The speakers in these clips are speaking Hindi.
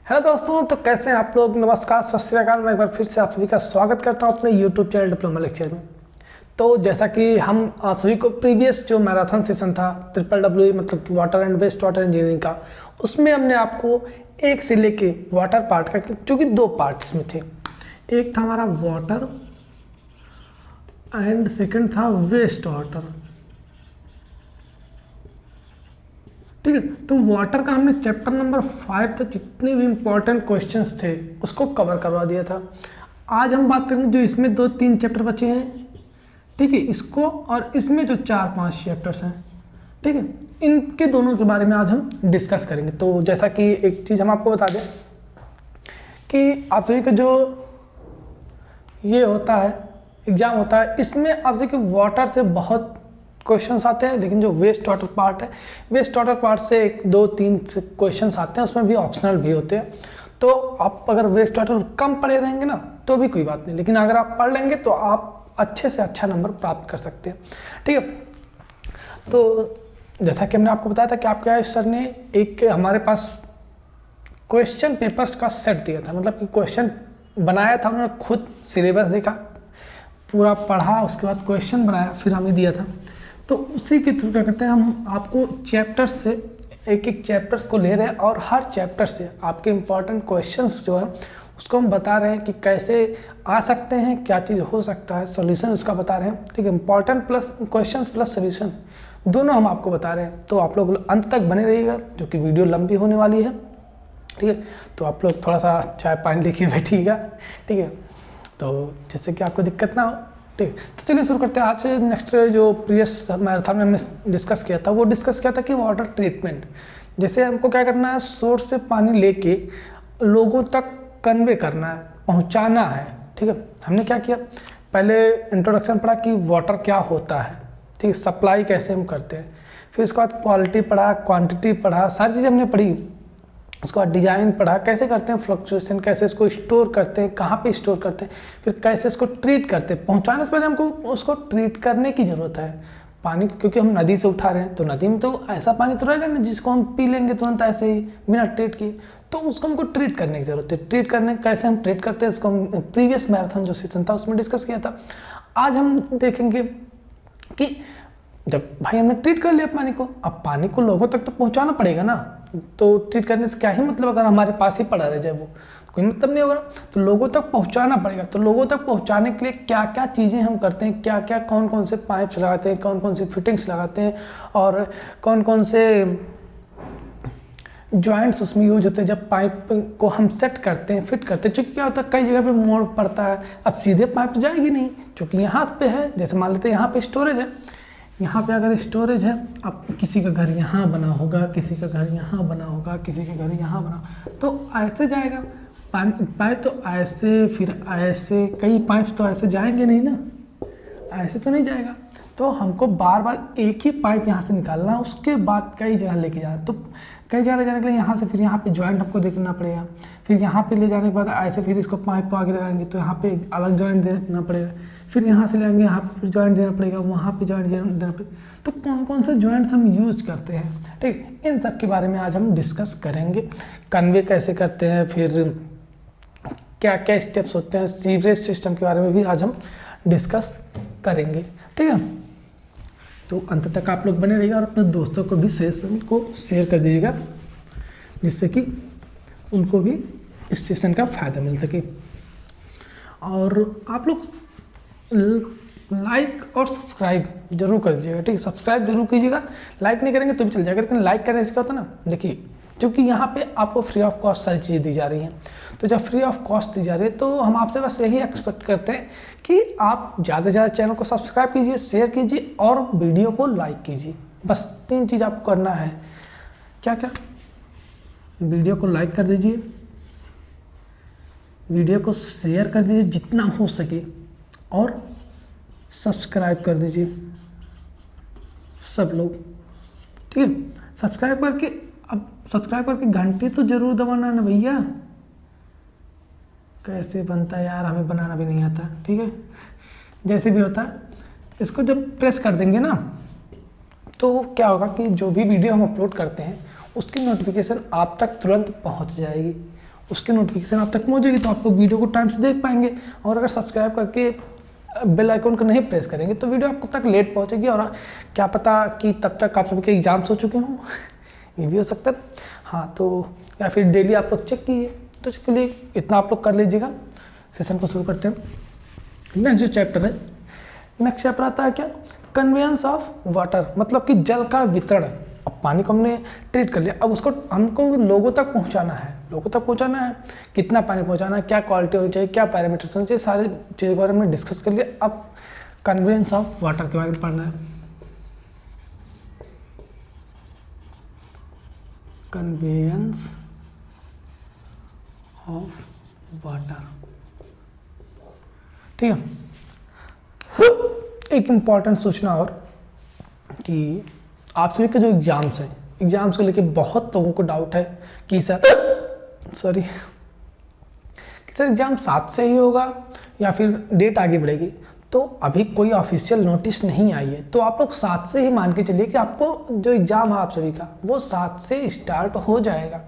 हेलो दोस्तों, तो कैसे हैं आप लोग। नमस्कार, सत श्री अकाल। मैं एक बार फिर से आप सभी का स्वागत करता हूं अपने यूट्यूब चैनल डिप्लोमा लेक्चर में। तो जैसा कि हम आप सभी को प्रीवियस जो मैराथन सेशन था WWE मतलब कि water and waste water engineering का, उसमें हमने आपको एक से लेके वाटर पार्ट का, चूँकि दो पार्ट्स में थे, एक था हमारा वाटर एंड सेकेंड था वेस्ट वाटर। ठीक है, तो वाटर का हमने चैप्टर नंबर 5 तक जितने भी इम्पोर्टेंट क्वेश्चंस थे उसको कवर करवा दिया था। आज हम बात करेंगे जो इसमें 2-3 चैप्टर बचे हैं, ठीक है, इसको और इसमें जो 4-5 चैप्टर्स हैं, ठीक है, इनके दोनों के बारे में आज हम डिस्कस करेंगे। तो जैसा कि एक चीज़ हम आपको बता दें कि आप सभी का जो ये होता है एग्ज़ाम होता है, इसमें आप सभी के वाटर से बहुत क्वेश्चंस आते हैं, लेकिन जो वेस्ट वाटर पार्ट है, वेस्ट वाटर पार्ट से 1-2-3 क्वेश्चंस आते हैं, उसमें भी ऑप्शनल भी होते हैं। तो आप अगर वेस्ट वाटर कम पढ़े रहेंगे ना तो भी कोई बात नहीं, लेकिन अगर आप पढ़ लेंगे तो आप अच्छे से अच्छा नंबर प्राप्त कर सकते हैं। ठीक है, तो जैसा कि हमने आपको बताया था कि आपके सर ने एक हमारे पास क्वेश्चन पेपर्स का सेट दिया था, मतलब कि क्वेश्चन बनाया था, उन्होंने खुद सिलेबस देखा, पूरा पढ़ा, उसके बाद क्वेश्चन बनाया, फिर हमें दिया था। तो उसी के थ्रू क्या करते हैं, हम आपको चैप्टर्स से एक चैप्टर्स को ले रहे हैं और हर चैप्टर से आपके इम्पॉर्टेंट क्वेश्चंस जो है उसको हम बता रहे हैं कि कैसे आ सकते हैं, क्या चीज़ हो सकता है, सॉल्यूशन उसका बता रहे हैं। ठीक है, important plus questions plus solution दोनों हम आपको बता रहे हैं। तो आप लोग अंत तक बने रहिएगा, जो कि वीडियो लंबी होने वाली है। ठीक है, तो आप लोग थोड़ा सा चाय पानी लेके बैठिएगा, ठीक है, तो जिससे कि आपको दिक्कत ना हो। ठीक, तो चलिए शुरू करते हैं। आज से नेक्स्ट जो प्रीवियस मैराथन में हमने डिस्कस किया था, वो डिस्कस किया था कि वाटर ट्रीटमेंट, जैसे हमको क्या करना है, सोर्स से पानी लेके लोगों तक कन्वे करना है, पहुंचाना है। ठीक है, हमने क्या किया, पहले इंट्रोडक्शन पढ़ा कि वाटर क्या होता है, ठीक है, सप्लाई कैसे हम करते हैं, फिर उसके बाद क्वालिटी पढ़ा, क्वान्टिटी पढ़ा, सारी चीज़ें हमने पढ़ी। उसके बाद डिज़ाइन पढ़ा, कैसे करते हैं फ्लक्चुएशन, कैसे इसको स्टोर करते हैं, कहाँ पे स्टोर करते हैं, फिर कैसे इसको ट्रीट करते हैं। पहुँचाने से पहले हमको उसको ट्रीट करने की ज़रूरत है पानी, क्योंकि हम नदी से उठा रहे हैं, तो नदी में तो ऐसा पानी तो रहेगा नहीं जिसको हम पी लेंगे तुरंत ऐसे ही बिना ट्रीट किए, तो उसको हमको ट्रीट करने की ज़रूरत है। ट्रीट करने कैसे हम ट्रीट करते हैं, इसको हम प्रीवियस मैराथन जो सेशन था उसमें डिस्कस किया था। आज हम देखेंगे कि जब भाई हमने ट्रीट कर लिया पानी को, अब पानी को लोगों तक तो पहुंचाना पड़ेगा ना, तो ट्रीट करने से क्या ही मतलब, अगर हमारे पास ही पड़ा रह जाए वो कोई मतलब नहीं होगा। तो लोगों तक पहुंचाना पड़ेगा। तो लोगों तक पहुंचाने के लिए क्या क्या चीज़ें हम करते हैं, क्या क्या कौन कौन से पाइप्स लगाते हैं, कौन कौन से फिटिंग्स लगाते हैं, और कौन कौन से जॉइंट्स उसमें यूज होते हैं जब पाइप को हम सेट करते हैं, फिट करते हैं। चूँकि क्या होता है, कई जगह पे मोड़ पड़ता है, अब सीधे पाइप जाएगी नहीं, चूँकि यहाँ पे है, जैसे मान लेते हैं यहाँ पे स्टोरेज है, यहाँ पे अगर स्टोरेज है, अब किसी का घर यहाँ बना होगा, किसी का घर यहाँ बना होगा, किसी का घर यहाँ बना, तो ऐसे जाएगा पाइप, तो ऐसे फिर ऐसे, कई पाइप तो ऐसे जाएंगे नहीं ना, ऐसे तो नहीं जाएगा। तो हमको बार बार एक ही पाइप यहाँ से निकालना, उसके बाद कई जगह लेके जाना। तो कई जगह ले जाने के लिए यहाँ से फिर यहाँ पे जॉइंट हमको देखना पड़ेगा, फिर यहाँ पे ले जाने के बाद ऐसे फिर इसको पाइप को आगे लगाएंगे तो यहाँ पे अलग जॉइंट देना पड़ेगा, फिर यहाँ से ले आएंगे, यहाँ पे फिर जॉइंट देना पड़ेगा, वहाँ पे जॉइंट देना पड़ेगा। तो कौन कौन से जॉइंट्स हम यूज करते हैं, ठीक, इन सब के बारे में आज हम डिस्कस करेंगे। कन्वे कैसे करते हैं, फिर क्या क्या स्टेप्स होते हैं, सीवरेज सिस्टम के बारे में भी आज हम डिस्कस करेंगे। ठीक है, तो अंत तक आप लोग बने रहिएगा और अपने दोस्तों को भी सेशन को शेयर कर दीजिएगा, जिससे कि उनको भी इस सेशन का फ़ायदा मिल सके। और आप लोग लाइक और सब्सक्राइब जरूर कर दीजिएगा, ठीक है, सब्सक्राइब जरूर कीजिएगा। लाइक नहीं करेंगे तो भी चल जाएगा, लेकिन लाइक करने से क्या होता है ना, देखिए, क्योंकि यहाँ पे आपको फ्री ऑफ कॉस्ट सारी चीज़ें दी जा रही हैं, तो जब फ्री ऑफ कॉस्ट दी जा रही है तो हम आपसे बस यही एक्सपेक्ट करते हैं कि आप ज़्यादा से ज़्यादा चैनल को सब्सक्राइब कीजिए, शेयर कीजिए और वीडियो को लाइक कीजिए। बस 3 चीज़ आपको करना है। क्या क्या, वीडियो को लाइक कर दीजिए, वीडियो को शेयर कर दीजिए जितना हो सके, और सब्सक्राइब कर दीजिए सब लोग, ठीक है। सब्सक्राइब करके, अब सब्सक्राइब करके घंटी तो जरूर दबाना ना भैया, कैसे बनता है यार, हमें बनाना भी नहीं आता, ठीक है। जैसे भी होता है, इसको जब प्रेस कर देंगे ना तो क्या होगा कि जो भी वीडियो हम अपलोड करते हैं उसकी नोटिफिकेशन आप तक तुरंत पहुंच जाएगी, उसकी नोटिफिकेशन आप तक पहुँचेगी तो आप लोग वीडियो को टाइम से देख पाएंगे। और अगर सब्सक्राइब करके बेल आइकन को नहीं प्रेस करेंगे तो वीडियो आपको तक लेट पहुँचेगी, और क्या पता कि तब तक आप सभी के एग्जाम्स हो चुके हों ये भी हो सकता है। हाँ, तो या फिर डेली आप लोग चेक कीजिए। तो इसके लिए इतना आप लोग कर लीजिएगा। सेशन को शुरू करते हैं। नेक्स्ट जो चैप्टर है, नेक्स्ट चैप्टर आता है क्या, कन्वेयंस ऑफ वाटर, मतलब कि जल का वितरण। अब पानी को हमने ट्रीट कर लिया, अब उसको हमको लोगों तक पहुंचाना है। लोगों तक पहुंचाना है, कितना पानी पहुंचाना है, क्या क्वालिटी होनी चाहिए, क्या पैरामीटर्स होने चाहिए, सारे चीज़ों के बारे में डिस्कस कर लिया। अब कन्वेयंस ऑफ वाटर के बारे में पढ़ना है। कन्वेयंस ऑफ वाटर, ठीक है। एक इम्पॉर्टेंट सूचना और कि आप सभी के जो एग्जाम्स हैं, एग्जाम्स को लेके बहुत लोगों को डाउट है कि सर एग्जाम 7 से ही होगा या फिर डेट आगे बढ़ेगी। तो अभी कोई ऑफिशियल नोटिस नहीं आई है, तो आप लोग 7 से ही मान के चलिए कि आपको जो एग्ज़ाम है आप सभी का वो 7 से स्टार्ट हो जाएगा।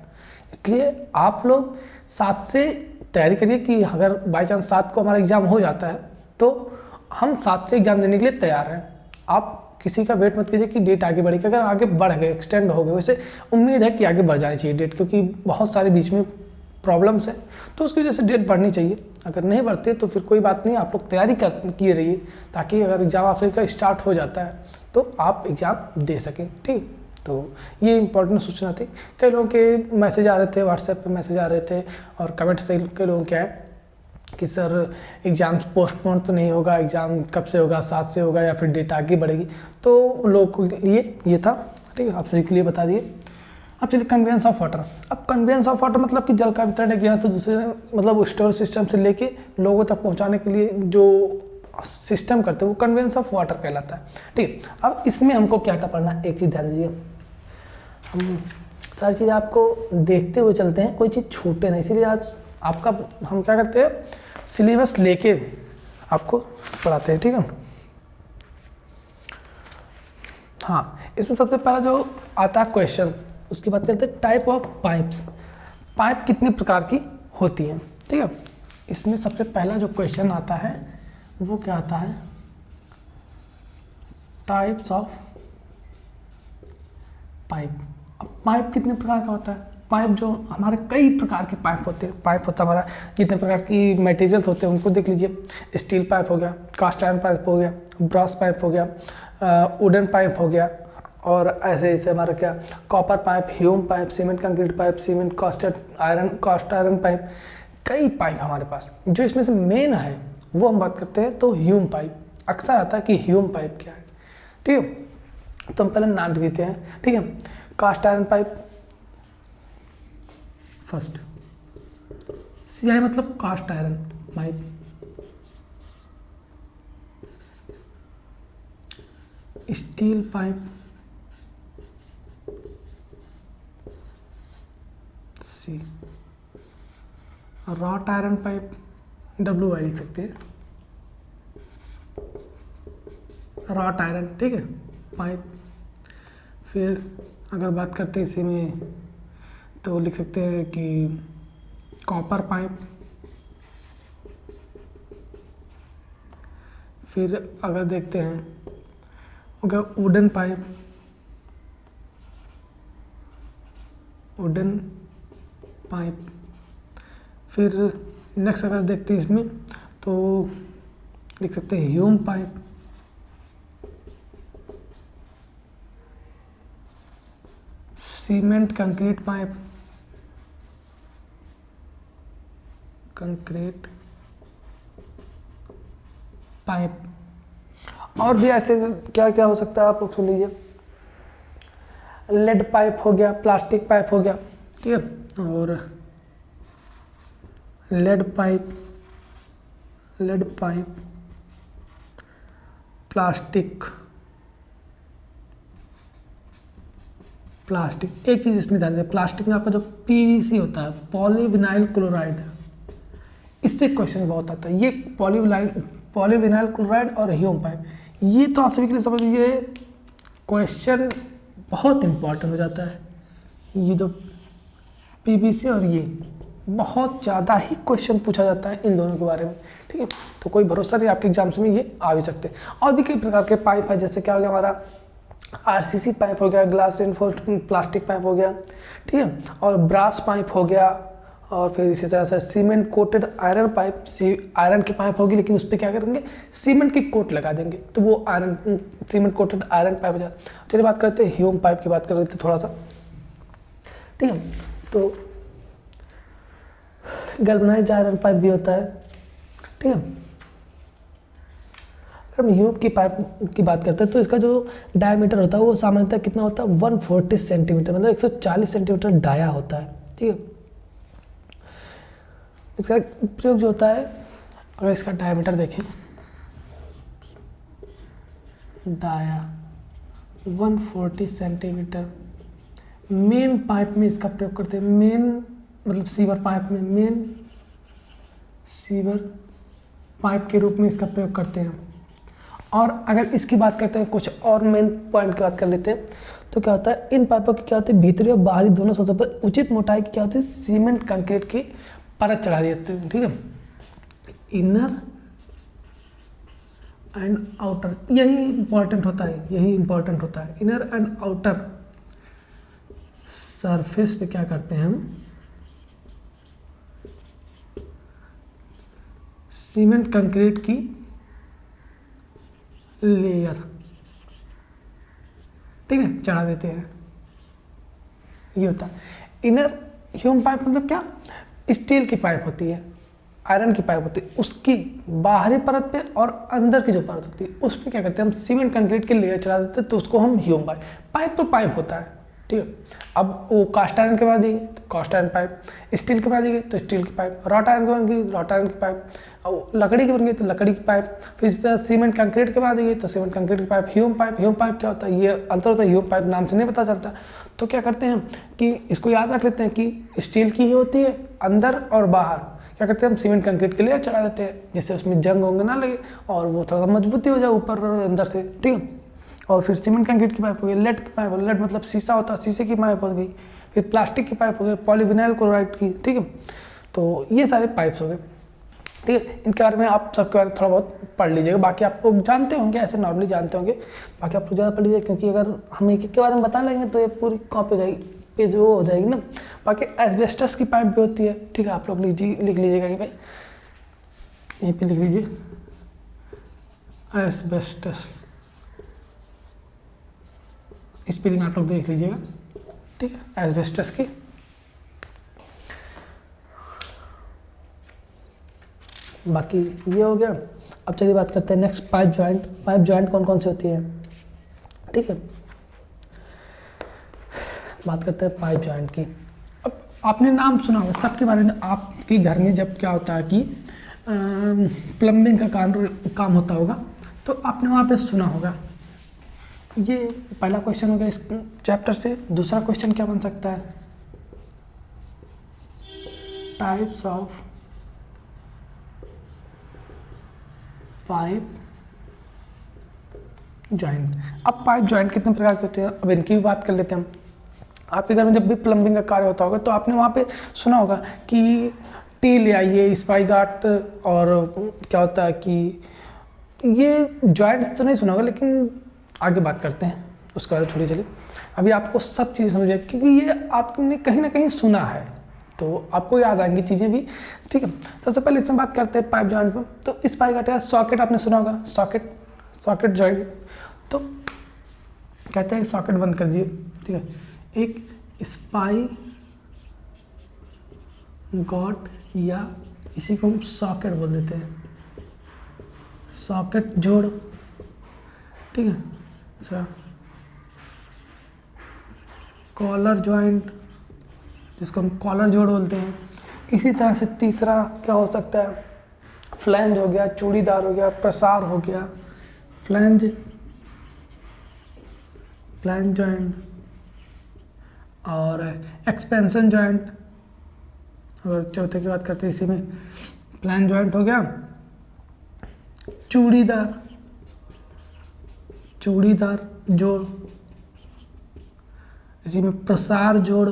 इसलिए आप लोग 7 से तैयारी करिए कि अगर बाई चांस 7 को हमारा एग्ज़ाम हो जाता है तो हम 7 से एग्ज़ाम देने के लिए तैयार हैं। आप किसी का वेट मत कीजिए कि डेट आगे बढ़ेगी। अगर आगे बढ़ गए, एक्सटेंड हो गए, वैसे उम्मीद है कि आगे बढ़ जानी चाहिए डेट, क्योंकि बहुत सारे बीच में प्रॉब्लम्स है, तो उसकी वजह से डेट बढ़नी चाहिए। अगर नहीं बढ़ते तो फिर कोई बात नहीं, आप लोग तैयारी किए रहिए, ताकि अगर एग्ज़ाम आप सभी का स्टार्ट हो जाता है तो आप एग्ज़ाम दे सकें, ठीक। तो ये इंपॉर्टेंट सूचना थी। कई लोगों के मैसेज आ रहे थे, व्हाट्सएप पे मैसेज आ रहे थे और कमेंट से कई लोगों के आए कि सर एग्ज़ाम पोस्टपोन तो नहीं होगा, एग्ज़ाम कब से होगा, 7 से होगा या फिर डेट आगे बढ़ेगी। तो लोगों के लिए ये था, ठीक है, आप सभी के लिए बता दिए। अब चलिए कन्वेयंस ऑफ वाटर। अब कन्वेयंस ऑफ वाटर मतलब कि जल का वितरण किया तो दूसरे मतलब स्टोर सिस्टम से लेके लोगों तक पहुंचाने के लिए जो सिस्टम करते हैं वो कन्वेयंस ऑफ वाटर कहलाता है, ठीक है। अब इसमें हमको क्या क्या पढ़ना है, एक चीज़ ध्यान दीजिए, हम सारी चीज़ आपको देखते हुए चलते हैं, कोई चीज़ छूटे नहीं। इसीलिए आज आपका हम क्या करते हैं, सिलेबस लेके आपको पढ़ाते हैं, ठीक है। हाँ, इसमें सबसे पहला जो आता है क्वेश्चन, उसकी बात करते हैं टाइप ऑफ पाइप्स। पाइप कितने प्रकार की होती हैं, ठीक है। इसमें सबसे पहला जो क्वेश्चन आता है वो क्या आता है, टाइप्स ऑफ पाइप। अब पाइप कितने प्रकार का होता है, पाइप जो हमारे कई प्रकार के पाइप होते हैं। पाइप होता है हमारा, कितने प्रकार की मटेरियल्स होते हैं उनको देख लीजिए। स्टील पाइप हो गया, कास्ट आयरन पाइप हो गया, ब्रॉस पाइप हो गया, वुडन पाइप हो गया, और ऐसे ऐसे हमारा क्या copper pipe, hume pipe, cement concrete pipe, cement cast iron pipe, कई पाइप हमारे पास। जो इसमें से मेन है वो हम बात करते हैं तो ह्यूम पाइप। अक्सर आता है कि ह्यूम पाइप क्या है, ठीक है। तो हम पहले नाम लिख देते हैं, ठीक है। Cast iron pipe first, CI मतलब cast iron pipe. Steel pipe, C। Wrought iron pipe, WI लिख सकते हैं, रॉट आयरन, ठीक है, पाइप। फिर अगर बात करते हैं इसी में तो लिख सकते हैं कि कॉपर पाइप। फिर अगर देखते हैं होगा वुडन पाइप, वुडन पाइप। फिर नेक्स्ट अगर देखते हैं इसमें तो लिख सकते हैं Hume pipe, cement concrete pipe, concrete pipe. और भी ऐसे क्या क्या हो सकता है आप लोग सुन लीजिए। लेड पाइप हो गया, प्लास्टिक पाइप हो गया, ठीक है। और लेड पाइप, प्लास्टिक। एक चीज़ इसमें ध्यान दें, प्लास्टिक में आपका जो PVC होता है, पॉलीविनाइल क्लोराइड, इससे क्वेश्चन बहुत आता है। ये पॉलीविनाइल क्लोराइड और ह्यूम पाइप, ये तो आप सभी के लिए समझ लीजिए क्वेश्चन बहुत इंपॉर्टेंट हो जाता है। ये तो PVC और ये बहुत ज़्यादा ही क्वेश्चन पूछा जाता है इन दोनों के बारे में, ठीक है। तो कोई भरोसा नहीं, आपके एग्जाम्स में ये आ भी सकते हैं। और भी कई प्रकार के पाइप है, जैसे क्या हो गया हमारा आरसीसी पाइप हो गया, ग्लास रेनफोर्स्ड प्लास्टिक पाइप हो गया, ठीक है, और ब्रास पाइप हो गया, और फिर इसी तरह से cement coated iron pipe, iron की पाइप होगी लेकिन उस पर क्या करेंगे, सीमेंट की कोट लगा देंगे, तो वो iron cement coated iron pipe हो जाता है। चलिए बात करते हैं ह्यूम पाइप की, बात कर रहे थे थोड़ा सा, ठीक है। तो गैल्वेनाइज्ड आयरन पाइप भी होता है, ठीक है। अगर हम ह्यूम की पाइप की बात करते हैं तो इसका जो डायमीटर होता है वो सामान्यतः कितना होता है, 140 सेंटीमीटर, मतलब 140 सेंटीमीटर डाया होता है, ठीक है। इसका प्रयोग जो होता है, अगर इसका डायमीटर देखें, डाया 140 सेंटीमीटर, मेन पाइप में इसका प्रयोग करते हैं, मेन मतलब सीवर पाइप में, मेन सीवर पाइप के रूप में इसका प्रयोग करते हैं। और अगर इसकी बात करते हैं, कुछ और मेन पॉइंट की बात कर लेते हैं, तो क्या होता है, इन पाइपों की क्या होती है, भीतरी और बाहरी दोनों सतहों पर उचित मोटाई की क्या होती है, सीमेंट कंक्रीट की परत चढ़ा देते हैं, ठीक है। इनर एंड आउटर, यही इंपॉर्टेंट होता है, यही इंपॉर्टेंट होता है। इनर एंड आउटर सरफेस पे क्या करते हैं हम, सीमेंट कंक्रीट की लेयर, ठीक है, चढ़ा देते हैं, ये होता है। इनर ह्यूम पाइप मतलब क्या, स्टील की पाइप होती है, आयरन की पाइप होती है, उसकी बाहरी परत पे और अंदर की जो परत होती है उस पर क्या करते हैं हम, सीमेंट कंक्रीट की लेयर चढ़ा देते हैं, तो उसको हम ह्यूम पाइप, पाइप तो पाइप होता है, ठीक है। अब वो कास्ट आयरन के बाद दी गई तो कास्ट आयरन पाइप, स्टील के बाद दी गई तो स्टील की पाइप, रॉट आयरन की बन गई रॉट आयरन की पाइप, और लकड़ी की बन गई तो लकड़ी की पाइप, फिर इस तरह सीमेंट कंक्रीट के बाद दी गई तो सीमेंट कंक्रीट की pipe, hume pipe. Hume pipe क्या होता है, ये अंतर होता है, ह्यूम पाइप नाम से नहीं पता चलता, तो क्या करते हैं कि इसको याद रख लेते हैं कि स्टील की ही होती है, अंदर और बाहर क्या करते हैं हम, सीमेंट कंक्रीट के लिए चढ़ा देते हैं, जिससे उसमें जंग वंग ना लगे और वो थोड़ा सा मजबूती हो जाए ऊपर और अंदर से, ठीक है। और फिर सीमेंट कंक्रीट की पाइप हो गई, लेड की पाइप, लेड मतलब शीशा होता है, शीशे की पाइप हो गई, फिर प्लास्टिक की पाइप हो गई, पॉलीविनाइल क्लोराइड की, ठीक है। तो ये सारे पाइप्स हो गए, ठीक है। इनके बारे में आप सबके बारे में थोड़ा बहुत पढ़ लीजिएगा, बाकी आप लोग जानते होंगे, ऐसे नॉर्मली जानते होंगे, बाकी आप लोग ज़्यादा पढ़ लीजिए, क्योंकि अगर हम एक के बारे में बता लेंगे तो ये पूरी कॉपी हो जाएगी, पेज वो हो जाएगी ना। बाकी एस्बेस्टस की पाइप भी होती है, ठीक है, आप लोग लिख लीजिएगा यहीं पे, यहीं पे लिख लीजिए एस्बेस्टस, स्पेलिंग आप लोग देख लीजिएगा, ठीक है, एस्बेस्टस की। बाकी ये हो गया। अब चलिए बात करते हैं next, pipe joint. Pipe joint कौन कौन सी होती है, ठीक है, बात करते हैं पाइप जॉइंट की। अब आपने नाम सुना होगा सबके बारे में, आपके घर में जब क्या होता है कि प्लम्बिंग का काम होता होगा तो आपने वहाँ पे सुना होगा। ये पहला क्वेश्चन हो गया इस चैप्टर से। दूसरा क्वेश्चन क्या बन सकता है, टाइप्स ऑफ पाइप जॉइंट। अब पाइप जॉइंट कितने प्रकार के होते हैं, अब इनकी भी बात कर लेते हैं हम। आपके घर में जब भी प्लम्बिंग का कार्य होता होगा तो आपने वहाँ पे सुना होगा कि टी ले आइए, स्पाई गार्ड, और क्या होता है कि ये जॉइंट्स तो नहीं सुना होगा, लेकिन आगे बात करते हैं उसके बारे में, छोड़िए। चलिए अभी आपको सब चीज़ें समझ आए, क्योंकि ये आपने कहीं ना कहीं सुना है तो आपको याद आएंगी चीज़ें भी, ठीक है। सबसे पहले इसमें बात करते हैं पाइप जॉइंट पर। तो स्पाई गार्ड या सॉकेट आपने सुना होगा, सॉकेट जॉइंट, तो कहते हैं सॉकेट बंद कर दिए, ठीक है। एक स्पाई गॉट या इसी को हम सॉकेट बोल देते हैं, सॉकेट जोड़, ठीक है। अच्छा, कॉलर जॉइंट जिसको हम कॉलर जोड़ बोलते हैं। इसी तरह से तीसरा क्या हो सकता है, फ्लैंज हो गया, चूड़ीदार हो गया, प्रसार हो गया, फ्लैंज जॉइंट, और एक्सपेंशन जॉइंट। अगर चौथे की बात करते हैं इसी में, फ्लैंज जॉइंट हो गया, चूड़ीदार जोड़, इसी में प्रसार जोड़,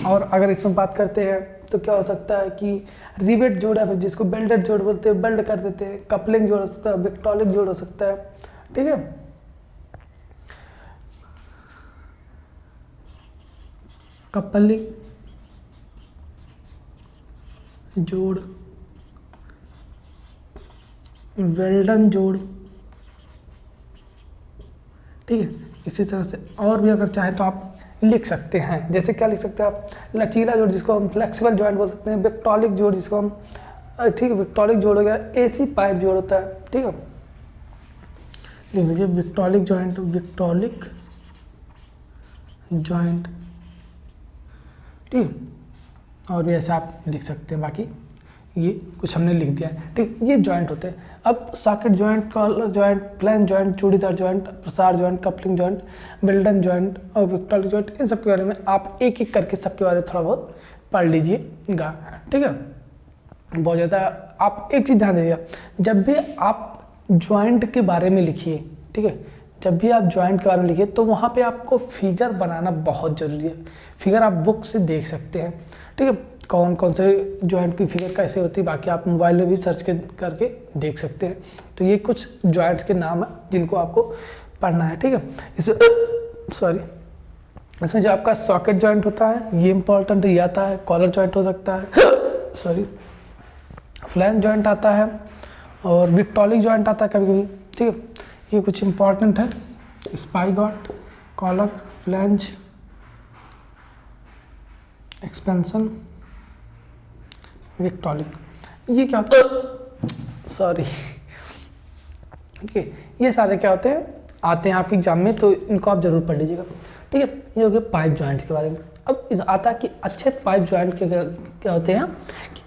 और अगर इसमें बात करते हैं तो क्या हो सकता है कि रिवेट जोड़ है, फिर जिसको बेल्डेड जोड़ बोलते हैं, बेल्ड कर देते हैं, कपलिंग जोड़ हो सकता है, विक्टोलिक जोड़ हो सकता है। ठीक है, कपलिंग जोड़, वेल्डन जोड़। ठीक है, इसी तरह से और भी अगर चाहे तो आप लिख सकते हैं। जैसे क्या लिख सकते हैं आप, लचीला जोड़ जिसको हम फ्लेक्सिबल जॉइंट बोल सकते हैं, विक्टोलिक जोड़ जिसको हम, ठीक है, विक्टोलिक जोड़ हो गया, एसी पाइप जोड़ होता है। ठीक है, लिख लीजिए विक्टोलिक जॉइंट, विक्टोलिक जॉइंट। ठीक है, और भी ऐसा आप लिख सकते हैं। बाकी ये कुछ हमने लिख दिया है। ठीक, ये जॉइंट होते हैं। अब socket joint, collar joint, plain joint, चूड़ीदार जॉइंट, प्रसार जॉइंट, कपलिंग जॉइंट, बेल्डन जॉइंट और विक्टोरिक जॉइंट, इन सब के बारे में आप एक एक करके सबके बारे में थोड़ा बहुत पढ़ लीजिएगा। ठीक है, बहुत ज़्यादा आप एक चीज़ ध्यान दीजिएगा, जब भी आप जॉइंट के बारे में लिखिए, ठीक है, जब भी आप जॉइंट के बारे में लिखिए तो वहाँ पे आपको फिगर बनाना बहुत ज़रूरी है। फिगर आप बुक से देख सकते हैं। ठीक है, कौन कौन से जॉइंट की फिगर कैसे होती है, बाकी आप मोबाइल में भी सर्च करके देख सकते हैं। तो ये कुछ जॉइंट्स के नाम हैं जिनको आपको पढ़ना है। ठीक है, इसमें जो आपका सॉकेट जॉइंट होता है ये इंपॉर्टेंट ये आता है, कॉलर जॉइंट हो सकता है, फ्लैंज जॉइंट आता है और विक्टोलिक जॉइंट आता है कभी कभी। ठीक है, ये कुछ इंपॉर्टेंट है, स्पाइगॉट, कॉलर, फ्लैंज, एक्सपेंशन, विक्टोलिक। ये क्या होता है, सॉरी, ठीक है, ये सारे क्या होते हैं, आते हैं आपके एग्जाम में, तो इनको आप जरूर पढ़ लीजिएगा। ठीक है, ये हो गया पाइप जॉइंट के बारे में। अब इस आता है कि अच्छे पाइप जॉइंट के क्या होते हैं,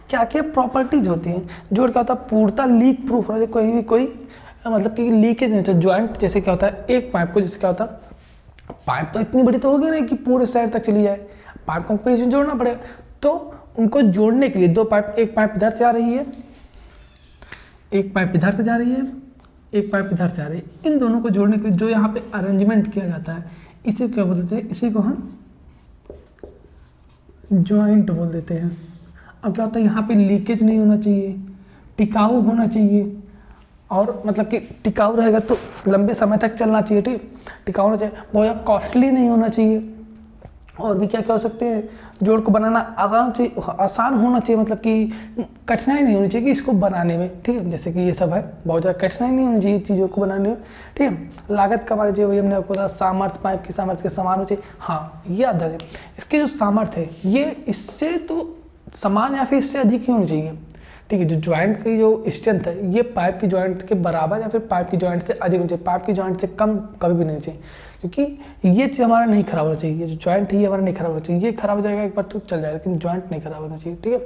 क्या क्या प्रॉपर्टीज होती हैं। जोड़ क्या होता है, पूर्णतः लीक प्रूफ होना चाहिए, कोई मतलब कि लीकेज नहीं होता। जॉइंट जैसे क्या होता है, एक पाइप को जैसे क्या होता है, पाइप तो इतनी बड़ी तो होगी नहीं कि पूरे शहर तक चली जाए, पाइप को कहीं जोड़ना पड़ेगा। तो उनको जोड़ने के लिए दो पाइप, एक पाइप इधर से आ रही है, एक पाइप इधर से जा रही है, एक पाइप इधर से आ रही है। इन दोनों को जोड़ने के लिए जो यहाँ पे अरेंजमेंट किया जाता है, इसी को क्या बोलते हैं, इसी को हम जॉइंट बोल देते हैं। अब क्या होता है, यहाँ पे लीकेज नहीं होना चाहिए, टिकाऊ होना चाहिए, और मतलब कि टिकाऊ रहेगा तो लंबे समय तक चलना चाहिए। ठीक, टिकाऊ होना चाहिए, बहुत ज़्यादा कॉस्टली नहीं होना चाहिए। और भी क्या क्या हो सकते हैं, जोड़ को बनाना आसान होना चाहिए, मतलब कि कठिनाई नहीं होनी चाहिए कि इसको बनाने में। ठीक है, जैसे कि ये सब है, बहुत ज़्यादा कठिनाई नहीं होनी चाहिए चीज़ों को बनाने में। ठीक है, लागत कम आनी चाहिए, वही हमने आपको बताया, सामर्थ्य पाइप की सामर्थ्य के समान हो चाहिए। हाँ, ये याद रखें, इसके जो सामर्थ्य है ये इससे तो समान या फिर इससे अधिक ही होनी चाहिए। ठीक है, जो जॉइंट की जो स्ट्रेंथ है ये पाइप की जॉइंट के बराबर या फिर पाइप की जॉइंट से अधिक होनी चाहिए, पाइप की जॉइंट से कम कभी भी नहीं चाहिए, क्योंकि ये चीज़ हमारा नहीं खराब होना चाहिए। ये जो जॉइंट है ये हमारा नहीं खराब होना चाहिए, ये खराब हो जाएगा एक बार तो चल जाएगा, लेकिन जॉइंट नहीं खराब होना चाहिए। ठीक है,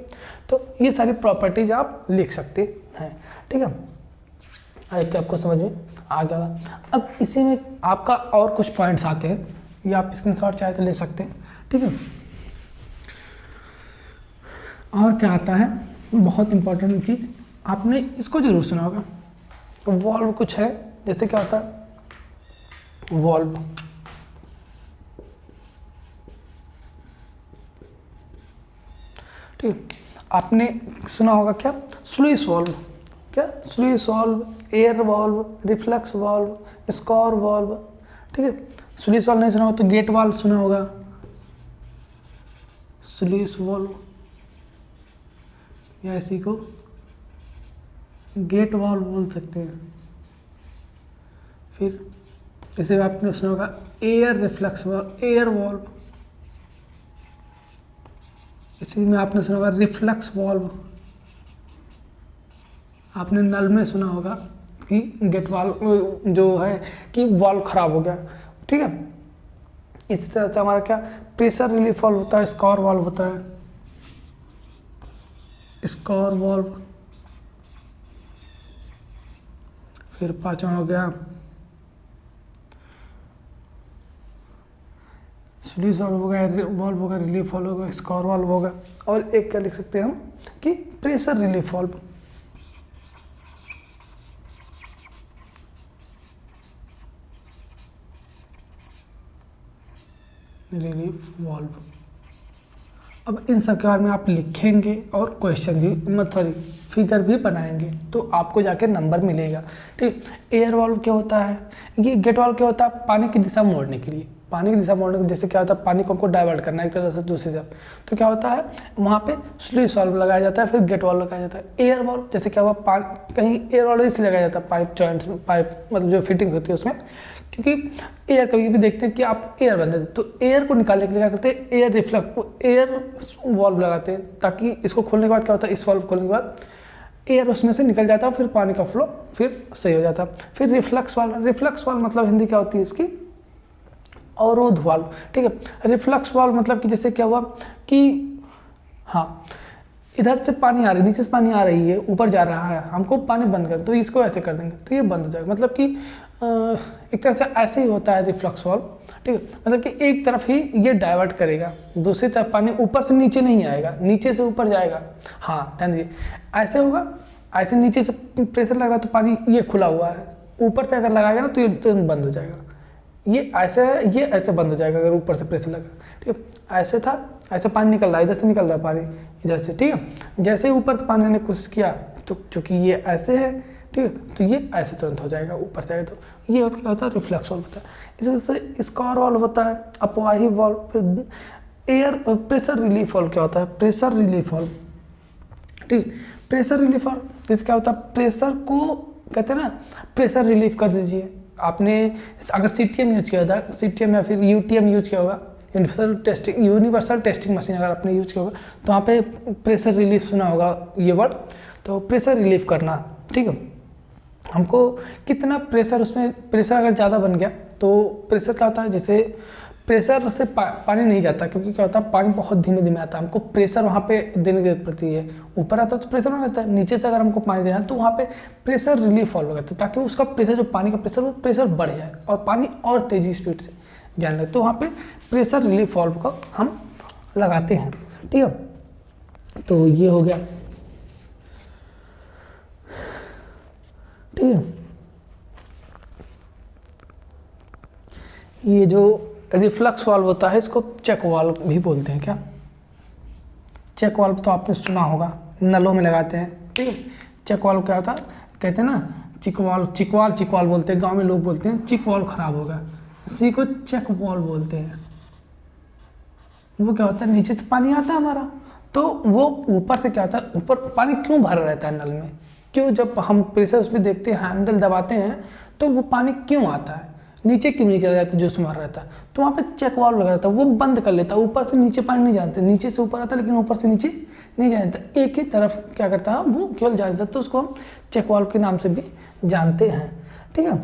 तो ये सारी प्रॉपर्टीज आप लिख सकते हैं। ठीक है, आई आपको समझ में आ गया। अब इसी में आपका और कुछ पॉइंट्स आते हैं, ये आप स्क्रीनशॉट चाहे तो ले सकते हैं। ठीक है, और क्या आता है, बहुत इंपॉर्टेंट चीज़ आपने इसको जरूर सुना होगा, वॉल्व कुछ है। जैसे क्या होता है वॉल्व, ठीक, आपने सुना होगा क्या, स्लुइस वॉल्व, क्या sluice valve, air valve, reflex valve, score valve. ठीक है, स्लुइस वॉल्व नहीं सुना होगा तो गेट वॉल्व सुना होगा, स्लुइस वॉल्व या इसी को गेट वॉल्व बोल सकते हैं। फिर इसे आपने सुना होगा air reflex valve, air valve. इसी में आपने सुना होगा रिफ्लेक्स वॉल्व। आपने नल में सुना होगा कि गेट वॉल्व जो है कि वॉल्व खराब हो गया। ठीक है, इस तरह से हमारा क्या प्रेशर रिलीफ वॉल्व होता है, स्कोर वॉल्व होता है, स्कोर वॉल्व। फिर पांचवा हो गया स्लुइस वॉल्व होगा, वॉल्व होगा, रिलीफ वॉल्व होगा, स्कोर वॉल्व होगा, और एक क्या लिख सकते हैं हम कि pressure relief valve. Relief valve. अब इन सब के बारे में आप लिखेंगे और क्वेश्चन भी सॉरी फिगर भी बनाएंगे तो आपको जाके नंबर मिलेगा। ठीक, एयर वाल्व क्या होता है, ये गेट वाल्व क्या होता है, पानी की दिशा मोड़ने के लिए, पानी की दिशा मोड़ने के जैसे क्या होता है, पानी को हमको डाइवर्ट करना है एक तरह से दूसरी तरफ, तो क्या होता है वहाँ पे स्लुइस वाल्व लगाया जाता है, फिर गेट वाल्व लगाया जाता है। एयर वाल्व जैसे क्या हुआ, पानी कहीं एयर वाल्व इसलिए लगाया जाता है पाइप जॉइंट्स में, पाइप मतलब जो फिटिंग होती है उसमें, क्योंकि एयर कभी भी देखते हैं कि आप एयर बन जाते तो एयर को निकालने के लिए क्या करते हैं, एयर रिफ्लक्स एयर वाल्व लगाते हैं, ताकि इसको खोलने के बाद क्या होता है, इस वाल्व खोलने के बाद एयर उसमें से निकल जाता है, फिर पानी का फ्लो फिर सही हो जाता है। फिर रिफ्लक्स वाल्व मतलब हिंदी क्या होती है इसकी, अवरोध वाल्व। ठीक है, रिफ्लक्स वाल्व मतलब कि जैसे क्या हुआ कि हाँ इधर से पानी आ रही है, नीचे से पानी आ रही है, ऊपर जा रहा है, हमको पानी बंद कर तो इसको ऐसे कर देंगे तो ये बंद हो जाएगा, मतलब कि एक तरह से ऐसे ही होता है रिफ्लक्स वाल्व। ठीक है, मतलब कि एक तरफ ही ये डाइवर्ट करेगा, दूसरी तरफ पानी ऊपर से नीचे नहीं आएगा, नीचे से ऊपर जाएगा। हाँ ध्यान दीजिए, ऐसे होगा, ऐसे नीचे से प्रेशर लग रहा है तो पानी ये खुला हुआ है, ऊपर से अगर लगाएगा ना तो ये तुरंत बंद हो जाएगा, ये ऐसे है, ये ऐसे बंद हो जाएगा अगर ऊपर से प्रेशर लगा। ठीक है, ऐसे था, ऐसे पानी निकल रहा है, इधर से निकल रहा है पानी इधर से। ठीक है, जैसे ही ऊपर से पानी आने की कोशिश किया तो चूंकि ये ऐसे है, ठीक है, तो ये ऐसे तुरंत हो जाएगा ऊपर से आए तो ये क्या होता है, रिफ्लक्स वाल्व होता है। इसी तरह से स्कॉर वाल्व होता है, अपवाही वाल्व। फिर एयर प्रेशर रिलीफ वाल्व क्या होता है, प्रेशर रिलीफ वाल्व। ठीक, प्रेशर रिलीफ वाल्व जैसे क्या होता है, प्रेशर को कहते हैं ना, प्रेशर रिलीफ कर दीजिए। आपने अगर सीटीएम यूज किया था, सीटीएम या फिर यूटीएम यूज किया होगा, यूनिवर्सल टेस्टिंग मशीन अगर आपने यूज किया होगा तो वहाँ पे प्रेशर रिलीफ सुना होगा ये वर्ड, तो प्रेशर रिलीफ करना। ठीक है, हमको कितना प्रेशर, उसमें प्रेशर अगर ज़्यादा बन गया तो प्रेशर क्या होता है, जैसे प्रेशर से पानी नहीं जाता, क्योंकि क्या होता है पानी बहुत धीमे धीमे आता है, हमको प्रेशर वहाँ पे देने की जरूरत पड़ती है। ऊपर आता है तो प्रेशर बना रहता है, नीचे से अगर हमको पानी देना है तो वहाँ पे प्रेशर रिलीफ वाल्व लगाते हैं, ताकि उसका प्रेशर, जो पानी का प्रेशर, वो प्रेशर बढ़ जाए और पानी और तेज़ी स्पीड से जाने लगे, तो वहाँ पे प्रेशर रिलीफ वाल्व को हम लगाते हैं। ठीक है, तो ये हो गया। ठीक है, ये जो रिफ्लक्स वाल्व होता है इसको चेक वाल्व भी बोलते हैं। क्या चेक वाल्व तो आपने सुना होगा, नलों में लगाते हैं। ठीक है, चेक वाल्व क्या होता है, कहते हैं ना चिकवाल बोलते हैं, गांव में लोग बोलते हैं चिक वाल्व खराब हो गया, इसी को चेक वाल्व बोलते हैं। वो क्या होता है, नीचे से पानी आता है हमारा, तो वो ऊपर से क्या होता है, ऊपर पानी क्यों भरा रहता है नल में, क्यों, जब हम प्रेशर उसमें देखते हैं, हैंडल दबाते हैं तो वो पानी क्यों आता है, नीचे क्यों नहीं चला जाता जो उसमें भरा रहता है, तो वहाँ पे चेक वाल्व लगा रहता है, वो बंद कर लेता है, ऊपर से नीचे पानी नहीं जाता, नीचे से ऊपर आता है लेकिन ऊपर से नीचे नहीं जाता, एक ही तरफ क्या करता है वो केवल जा जाता है, तो उसको हम चेक वाल्व के नाम से भी जानते हैं। ठीक है,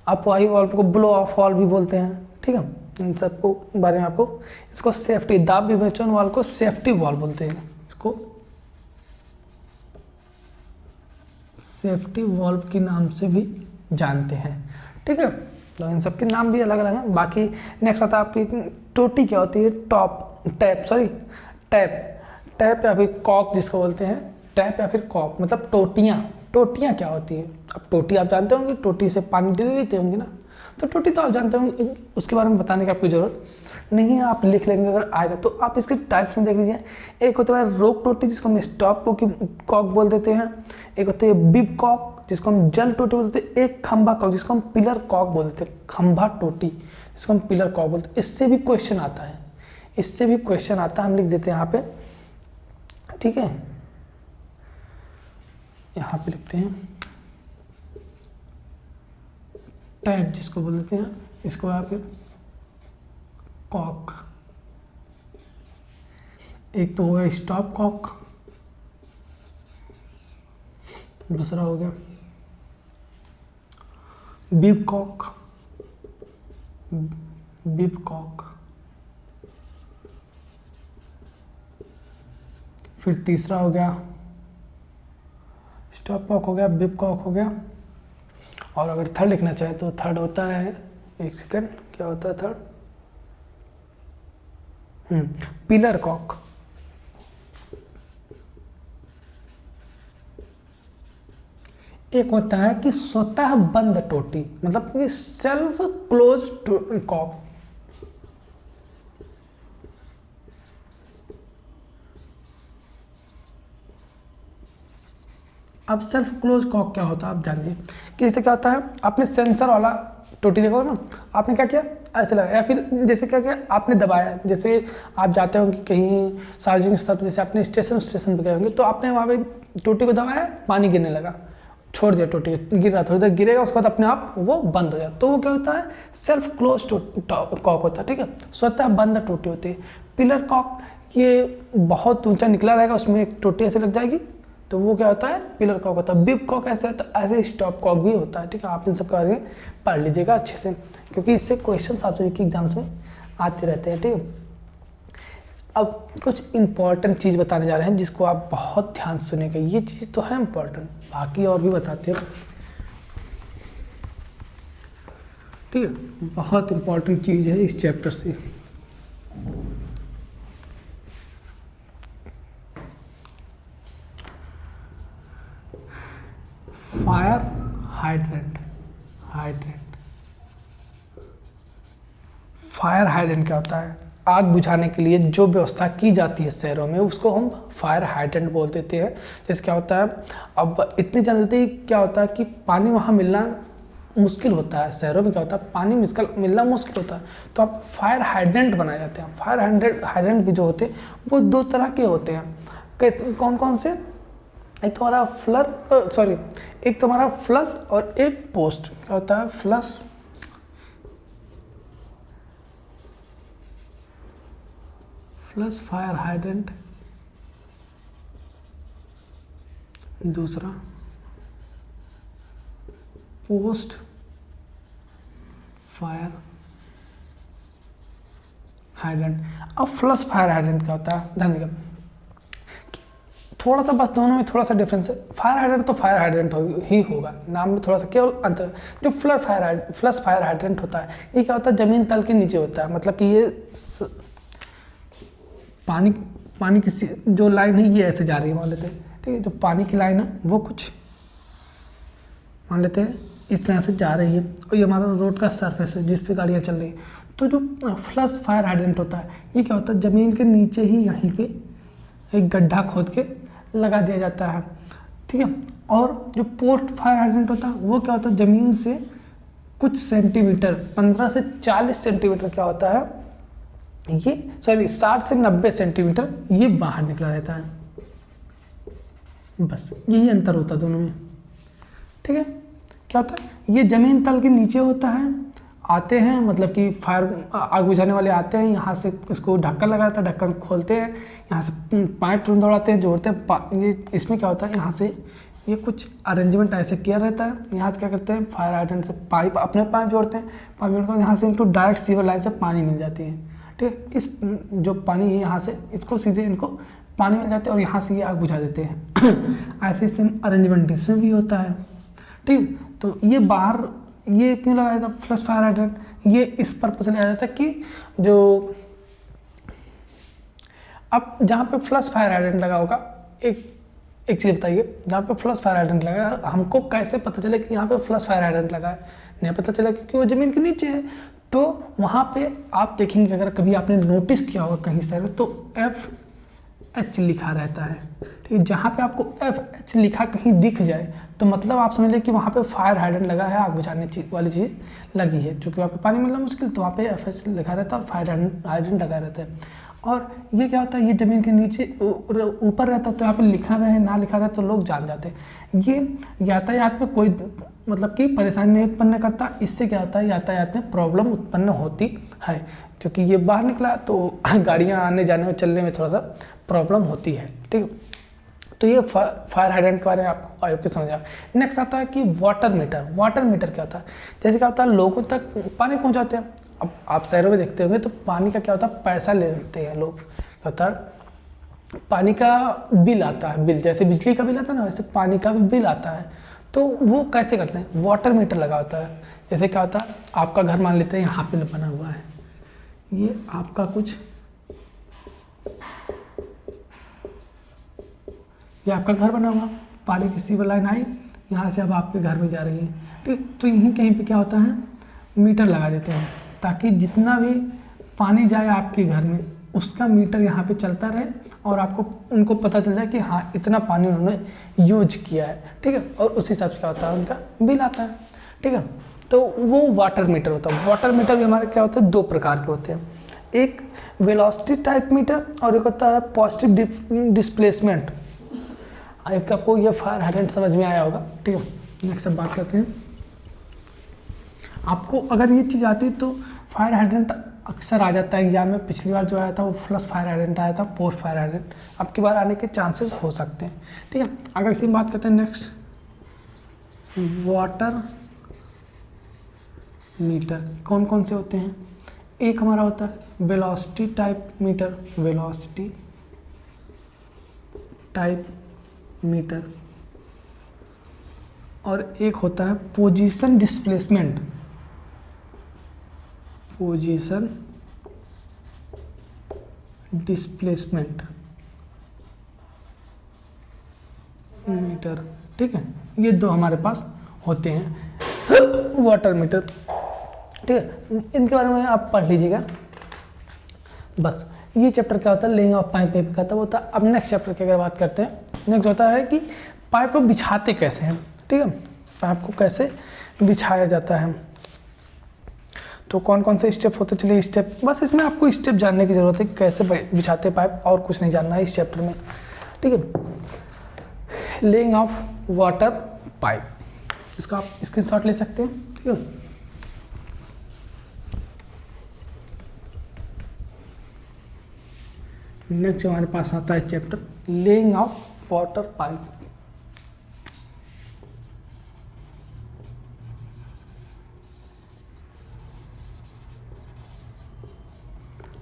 अपवाही वाल्व को ब्लो ऑफ वाल्व भी बोलते हैं। ठीक है, इन सबको बारे में आपको, इसको सेफ्टी, दाब विवेचन वाल्व को सेफ्टी वाल्व बोलते हैं, इसको सेफ्टी वाल्व के नाम से भी जानते हैं। ठीक है, तो इन सब के नाम भी अलग अलग हैं। बाकी नेक्स्ट आता है आपकी टोटी क्या होती है, टैप या फिर कॉक जिसको बोलते हैं, टैप या फिर कॉक मतलब टोटियाँ क्या होती है। अब टोटी आप जानते होंगे, टोटी से पानी ले लेते होंगे ना, तो टोटी तो आप जानते होंगे, उसके बारे में बताने की आपको जरूरत नहीं है, आप लिख लेंगे अगर आएगा तो। आप इसके टाइप्स में देख लीजिए, एक होता है रोक टोटी जिसको हम स्टॉप कॉक बोल देते हैं, एक होती है बिब कॉक जिसको हम जल टोटी बोलते हैं, एक खंभा कॉक जिसको हम पिलर कॉक बोलते हैं, खंभा टोटी जिसको हम पिलर कॉक बोलते हैं। इससे भी क्वेश्चन आता है, हम लिख देते हैं यहाँ पे। ठीक है, यहाँ पे लिखते हैं टैप जिसको बोल देते हैं, इसको यहाँ पे कॉक, एक तो हो गया स्टॉप कॉक, दूसरा हो गया बिब कॉक, फिर तीसरा हो गया स्टॉप कॉक हो गया, बिब कॉक हो गया, और अगर थर्ड लिखना चाहे तो थर्ड होता है, एक सेकेंड, क्या होता है थर्ड, पिलर कॉक। एक होता है कि स्वतः बंद टोटी, मतलब कि सेल्फ क्लोज कॉक, अब सेल्फ क्लोज कॉक क्या होता है आप जानिए कि इससे क्या होता है। आपने सेंसर वाला टोटी देखा होगा ना, आपने क्या किया ऐसे लगाया, या फिर जैसे क्या किया आपने दबाया, जैसे आप जाते होंगे कहीं सार्वजनिक स्थल पर, जैसे आपने स्टेशन पर गए होंगे तो आपने वहाँ पे टोटी को दबाया, पानी गिरने लगा, छोड़ दिया, टोटी गिर रहा, थोड़ी देर गिरेगा, उसके बाद अपने आप वो बंद हो जाए, तो वो क्या होता है सेल्फ क्लोज कॉक होता है। ठीक है, स्वतः बंद टोटी होती है। पिलर कॉक ये बहुत ऊंचा निकला रहेगा, उसमें एक टोटी ऐसे लग जाएगी, तो वो क्या होता है पिलर कॉक होता है। बिब कॉक ऐसे होता है, ऐसे स्टॉप कॉक भी होता है। ठीक है, आप इन सब के बारे में पढ़ लीजिएगा अच्छे से, क्योंकि इससे क्वेश्चन आपसे के एग्जाम्स में आते रहते हैं। ठीक है, अब कुछ इंपॉर्टेंट चीज़ बताने जा रहे हैं जिसको आप बहुत ध्यान से सुनेंगे। ये चीज़ तो है इंपॉर्टेंट, बाकी और भी बताते हैं। ठीक है, बहुत इंपॉर्टेंट चीज़ है इस चैप्टर से। Fire hydrant. फायर हाइड्रेंट क्या होता है? आग बुझाने के लिए जो व्यवस्था की जाती है शहरों में उसको हम फायर हाइड्रेंट बोल देते हैं। जैसे क्या होता है, अब इतनी जल्दी क्या होता है कि पानी वहाँ मिलना मुश्किल होता है, शहरों में क्या होता है पानी मिलना मुश्किल होता है, तो आप फायर हाइड्रेंट बनाए जाते हैं। फायर हाइड्रेंट भी जो होते हैं वो दो तरह के होते हैं। कौन कौन से? एक तो हमारा एक तो हमारा फ्लश और एक पोस्ट। क्या होता है फ्लश फायर हाइड्रेंट, दूसरा पोस्ट फायर हाइड्रेंट। अब फ्लश फायर हाइड्रेंट क्या होता है, ध्यान दीजिएगा, थोड़ा सा बस दोनों में थोड़ा सा डिफरेंस है। फायर हाइड्रेंट तो फायर हाइड्रेंट ही होगा, नाम में थोड़ा सा केवल अंतर। जो फ्लश फायर हाइड्रेंट होता है ये क्या होता है, जमीन तल के नीचे होता है। मतलब कि ये पानी की जो लाइन है ये ऐसे जा रही है मान लेते हैं। ठीक है, जो पानी की लाइन है वो कुछ मान लेते हैं इस तरह से जा रही है, और ये हमारा रोड का सरफेस है जिस पे गाड़ियाँ चल रही हैं। तो जो फ्लश फायर हाइड्रेंट होता है ये क्या होता है, ज़मीन के नीचे ही यहीं पे एक गड्ढा खोद के लगा दिया जाता है। ठीक है, और जो पोस्ट फायर हाइड्रेंट होता है वो क्या होता है, ज़मीन से कुछ सेंटीमीटर 15 से 40 सेंटीमीटर क्या होता है, ये 60 से 90 सेंटीमीटर ये बाहर निकला रहता है। बस यही अंतर होता है दोनों में। ठीक है, क्या होता है ये ज़मीन तल के नीचे होता है, आते हैं मतलब कि फायर आग बुझाने वाले आते हैं, यहाँ से इसको ढक्कन लगाता है, ढक्कन खोलते हैं, यहाँ से पाइप दौड़ाते हैं, जोड़ते हैं। ये इसमें क्या होता है, यहाँ से ये कुछ अरेंजमेंट ऐसे किया रहता है। यहाँ से क्या करते हैं, फायर हाइड्रेंट से अपने पाइप जोड़ते हैं, पाइप जोड़कर यहाँ से इनको डायरेक्ट सीवर लाइन से पानी मिल जाती है। ठीक है, इस जो पानी है यहाँ से इसको सीधे इनको पानी मिल जाते हैं और यहाँ से ये आग बुझा देते हैं। ऐसे सेम अरेंजमेंट इसमें भी होता है। ठीक, तो ये बाहर ये क्यों लगाया जाता है फ्लश फायर हाइड्रेंट, ये इस पर्पज से लगाया जाता है कि जो अब जहाँ पे फ्लश फायर हाइड्रेंट लगा होगा, एक चीज़ बताइए, जहाँ पे फ्लश फायर हाइड्रेंट लगा हमको कैसे पता चले कि यहाँ पे फ्लश फायर हाइड्रेंट लगा है? नहीं पता चला क्योंकि वो ज़मीन के नीचे है। तो वहाँ पे आप देखेंगे, अगर कभी आपने नोटिस किया होगा कहीं से तो FH लिखा रहता है। ठीक है, जहाँ पे आपको FH लिखा कहीं दिख जाए तो मतलब आप समझ लें कि वहाँ पे फायर हाइड्रेंट लगा है, आग बुझाने वाली चीज़ लगी है। चूँकि वहाँ पे पानी मिलना मुश्किल तो वहाँ पे FH लिखा रहता है, फायर हाइड्रेंट लगा रहता है। और ये क्या होता है, ये ज़मीन के नीचे ऊपर रहता है, तो यहाँ पे लिखा रहे ना लिखा रहे तो लोग जान जाते हैं। ये यातायात में कोई मतलब कि परेशानी नहीं उत्पन्न करता। इससे क्या होता है, यातायात में प्रॉब्लम उत्पन्न होती है, क्योंकि ये बाहर निकला तो गाड़ियाँ आने जाने में चलने में थोड़ा सा प्रॉब्लम होती है। ठीक, तो ये फायर हाइड्रेंट के बारे में आपको आयोग के समझा। नेक्स्ट आता है कि वाटर मीटर। वाटर मीटर क्या होता है, जैसे क्या होता है लोगों तक पानी पहुँचाते हैं। अब आप शहरों में देखते होंगे तो पानी का क्या होता है, पैसा लेते हैं लोग। क्या होता है, पानी का बिल आता है, बिल जैसे बिजली का बिल आता है ना, वैसे पानी का भी बिल आता है। तो वो कैसे करते हैं, वाटर मीटर लगा होता है। जैसे क्या होता है, आपका घर मान लेते हैं यहाँ पे बना हुआ है, ये आपका कुछ ये आपका घर बना हुआ, पानी की सीवर लाइन आई यहाँ से अब आपके घर में जा रही है। ठीक, तो यहीं कहीं पे क्या होता है मीटर लगा देते हैं, ताकि जितना भी पानी जाए आपके घर में उसका मीटर यहाँ पे चलता रहे और आपको उनको पता चल जाए कि हाँ इतना पानी उन्होंने यूज किया है, ठीक है। और उस हिसाब से क्या होता है, उनका बिल आता है, ठीक है। तो वो वाटर मीटर होता है। वाटर मीटर भी हमारे क्या होते हैं, दो प्रकार के होते हैं, एक वेलोसिटी टाइप मीटर और एक होता है पॉजिटिव डिस्प्लेसमेंट। आपको ये फायर हाइड्रेंट समझ में आया होगा, ठीक है। नेक्स्ट अब बात करते हैं। आपको अगर ये चीज़ आती है तो फायर हाइड्रेंट अक्सर आ जाता है एग्जाम में। पिछली बार जो आया था वो फ्लश फायर हाइड्रेंट आया था, पोस्ट फायर हाइड्रेंट अब की बार आने के चांसेस हो सकते हैं, ठीक है। अगर इसी बात करते हैं नेक्स्ट, वाटर मीटर कौन कौन से होते हैं। एक हमारा होता है velocity type meter, velocity type meter, और एक होता है position displacement, position displacement meter, ठीक है। ये दो हमारे पास होते हैं वाटर मीटर, ठीक है। इनके बारे में आप पढ़ लीजिएगा बस। ये चैप्टर क्या होता है, लेइंग ऑफ पाइप पे खत्म होता है। अब नेक्स्ट चैप्टर की अगर बात करते हैं, नेक्स्ट होता है कि पाइप को बिछाते कैसे हैं, ठीक है। पाइप को कैसे बिछाया जाता है, तो कौन कौन से स्टेप होते, चलिए स्टेप, बस इसमें आपको स्टेप जानने की ज़रूरत है कैसे बिछाते पाइप, और कुछ नहीं जानना है इस चैप्टर में, ठीक है। लेइंग ऑफ वाटर पाइप, इसका आप स्क्रीनशॉट ले सकते हैं, ठीक है। नेक्स्ट हमारे पास आता है chapter laying of water pipe.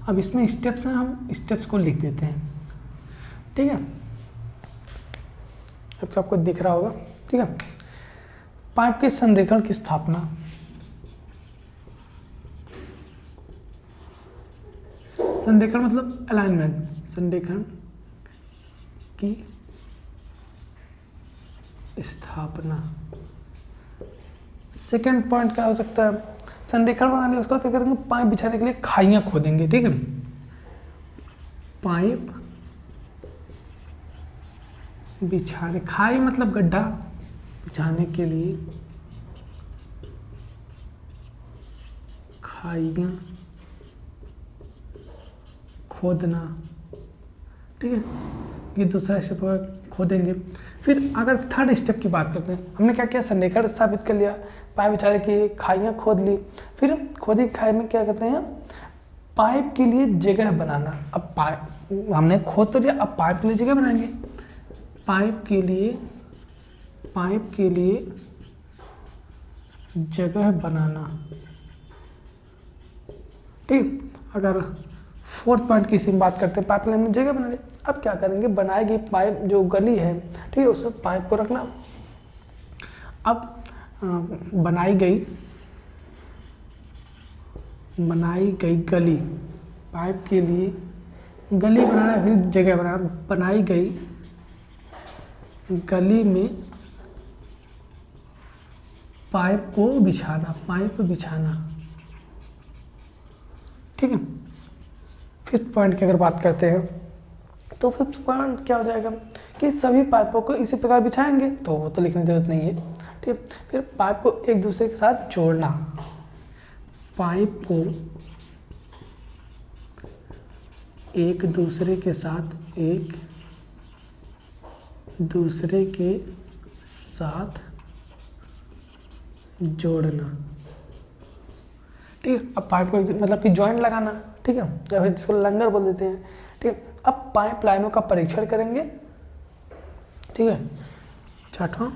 अब इसमें स्टेप्स हैं, हम स्टेप्स को लिख देते हैं, ठीक है। अब आपको दिख रहा होगा, ठीक है। पाइप के संरेखण की स्थापना, संरेखण मतलब अलाइनमेंट, संरेखण की स्थापना। सेकंड पॉइंट क्या हो सकता है, संरेखण बना लिया, उसके बाद क्या करेंगे, पाइप बिछाने के लिए खाइयां खोदेंगे, ठीक है। पाइप बिछाने, खाई मतलब गड्ढा, बिछाने के लिए खाइयां खोदना, ठीक है। ये दूसरा स्टेप होगा, खोदेंगे। फिर अगर थर्ड स्टेप की बात करते हैं, हमने क्या किया, संरेखण स्थापित कर लिया, पाइप बिछाने की खाइयाँ खोद ली, फिर खोदी खाई में क्या करते हैं, पाइप के लिए जगह बनाना। अब पाइप हमने खोद तो लिया, अब पाइप के लिए जगह बनाएंगे। पाइप के लिए जगह बनाना, ठीक। अगर फोर्थ पॉइंट की इसी में बात करते हैं, पाइप लाइन में जगह बना ली। अब क्या करेंगे, बनाई गई पाइप जो गली है, ठीक है, उसमें पाइप को रखना। अब बनाई गई गली, पाइप के लिए गली बनाना, फिर जगह बनाना। बनाई गई गली में पाइप को बिछाना, पाइप बिछाना, ठीक है। फिफ्थ पॉइंट की अगर बात करते हैं तो फिफ्थ पॉइंट क्या हो जाएगा कि सभी पाइपों को इसी प्रकार बिछाएंगे, तो वो तो लिखने की जरूरत नहीं है, ठीक। फिर पाइप को एक दूसरे के साथ जोड़ना, पाइप को एक दूसरे के साथ जोड़ना, ठीक है। अब पाइप को मतलब कि जॉइंट लगाना, ठीक है, या फिर जिसको लंगर बोल देते हैं, ठीक है। अब पाइप लाइनों का परीक्षण करेंगे, ठीक है। छठवां,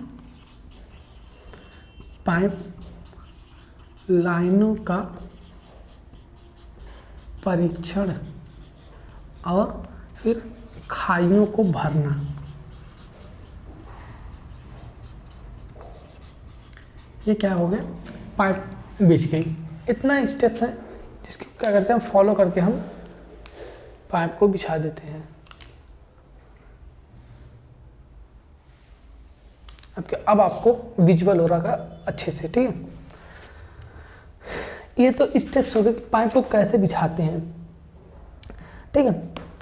पाइप लाइनों का परीक्षण और फिर खाइयों को भरना। ये क्या हो गया, पाइप बिछ गई। इतना स्टेप्स हैं जिसको क्या करते हैं, फॉलो करके हम पाइप को बिछा देते हैं। अब आपको विजुअल हो रहा है अच्छे से, ठीक है। ये तो स्टेप्स हो गए कि पाइप को कैसे बिछाते हैं। ठीक है।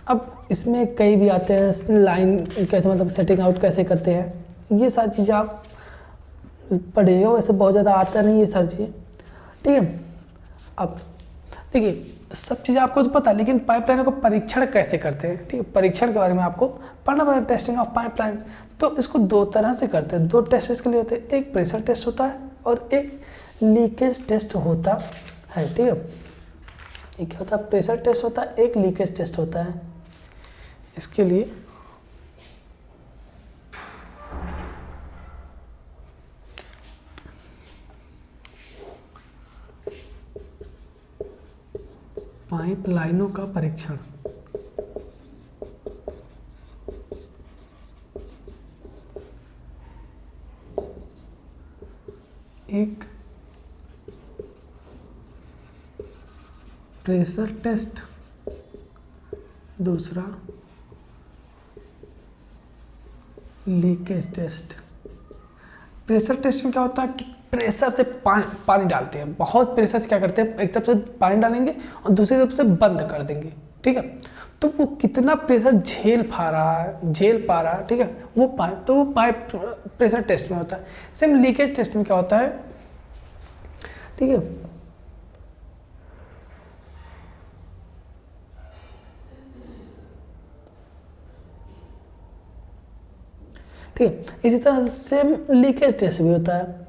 अब इसमें कई भी आते हैं, लाइन कैसे मतलब सेटिंग आउट कैसे करते हैं, ये सारी चीज़ें आप पढ़िएगा, वैसे बहुत ज़्यादा आता नहीं ये सारी चीज़ें, ठीक है। अब देखिए सब चीज़ें आपको तो पता है, लेकिन पाइपलाइन को परीक्षण कैसे करते हैं, ठीक है, परीक्षण के बारे में आपको पढ़ना पड़ेगा। टेस्टिंग ऑफ पाइपलाइन, तो इसको दो तरह से करते हैं, दो टेस्ट इसके लिए होते हैं, एक प्रेशर टेस्ट होता है और एक लीकेज टेस्ट होता है, ठीक है। एक क्या होता है, प्रेशर टेस्ट होता है, एक लीकेज टेस्ट होता है। इसके लिए पाइपलाइनों का परीक्षण, एक प्रेशर टेस्ट, दूसरा लीकेज टेस्ट। प्रेशर टेस्ट में क्या होता है कि प्रेशर से पानी डालते हैं, बहुत प्रेशर से क्या करते हैं, एक तरफ से पानी डालेंगे और दूसरी तरफ से बंद कर देंगे, ठीक है। तो वो कितना प्रेशर झेल पा रहा है, ठीक है, वो पाइप प्रेशर टेस्ट में होता है। सेम लीकेज टेस्ट में क्या होता है, ठीक है, ठीक है। इसी तरह से सेम लीकेज टेस्ट भी होता है,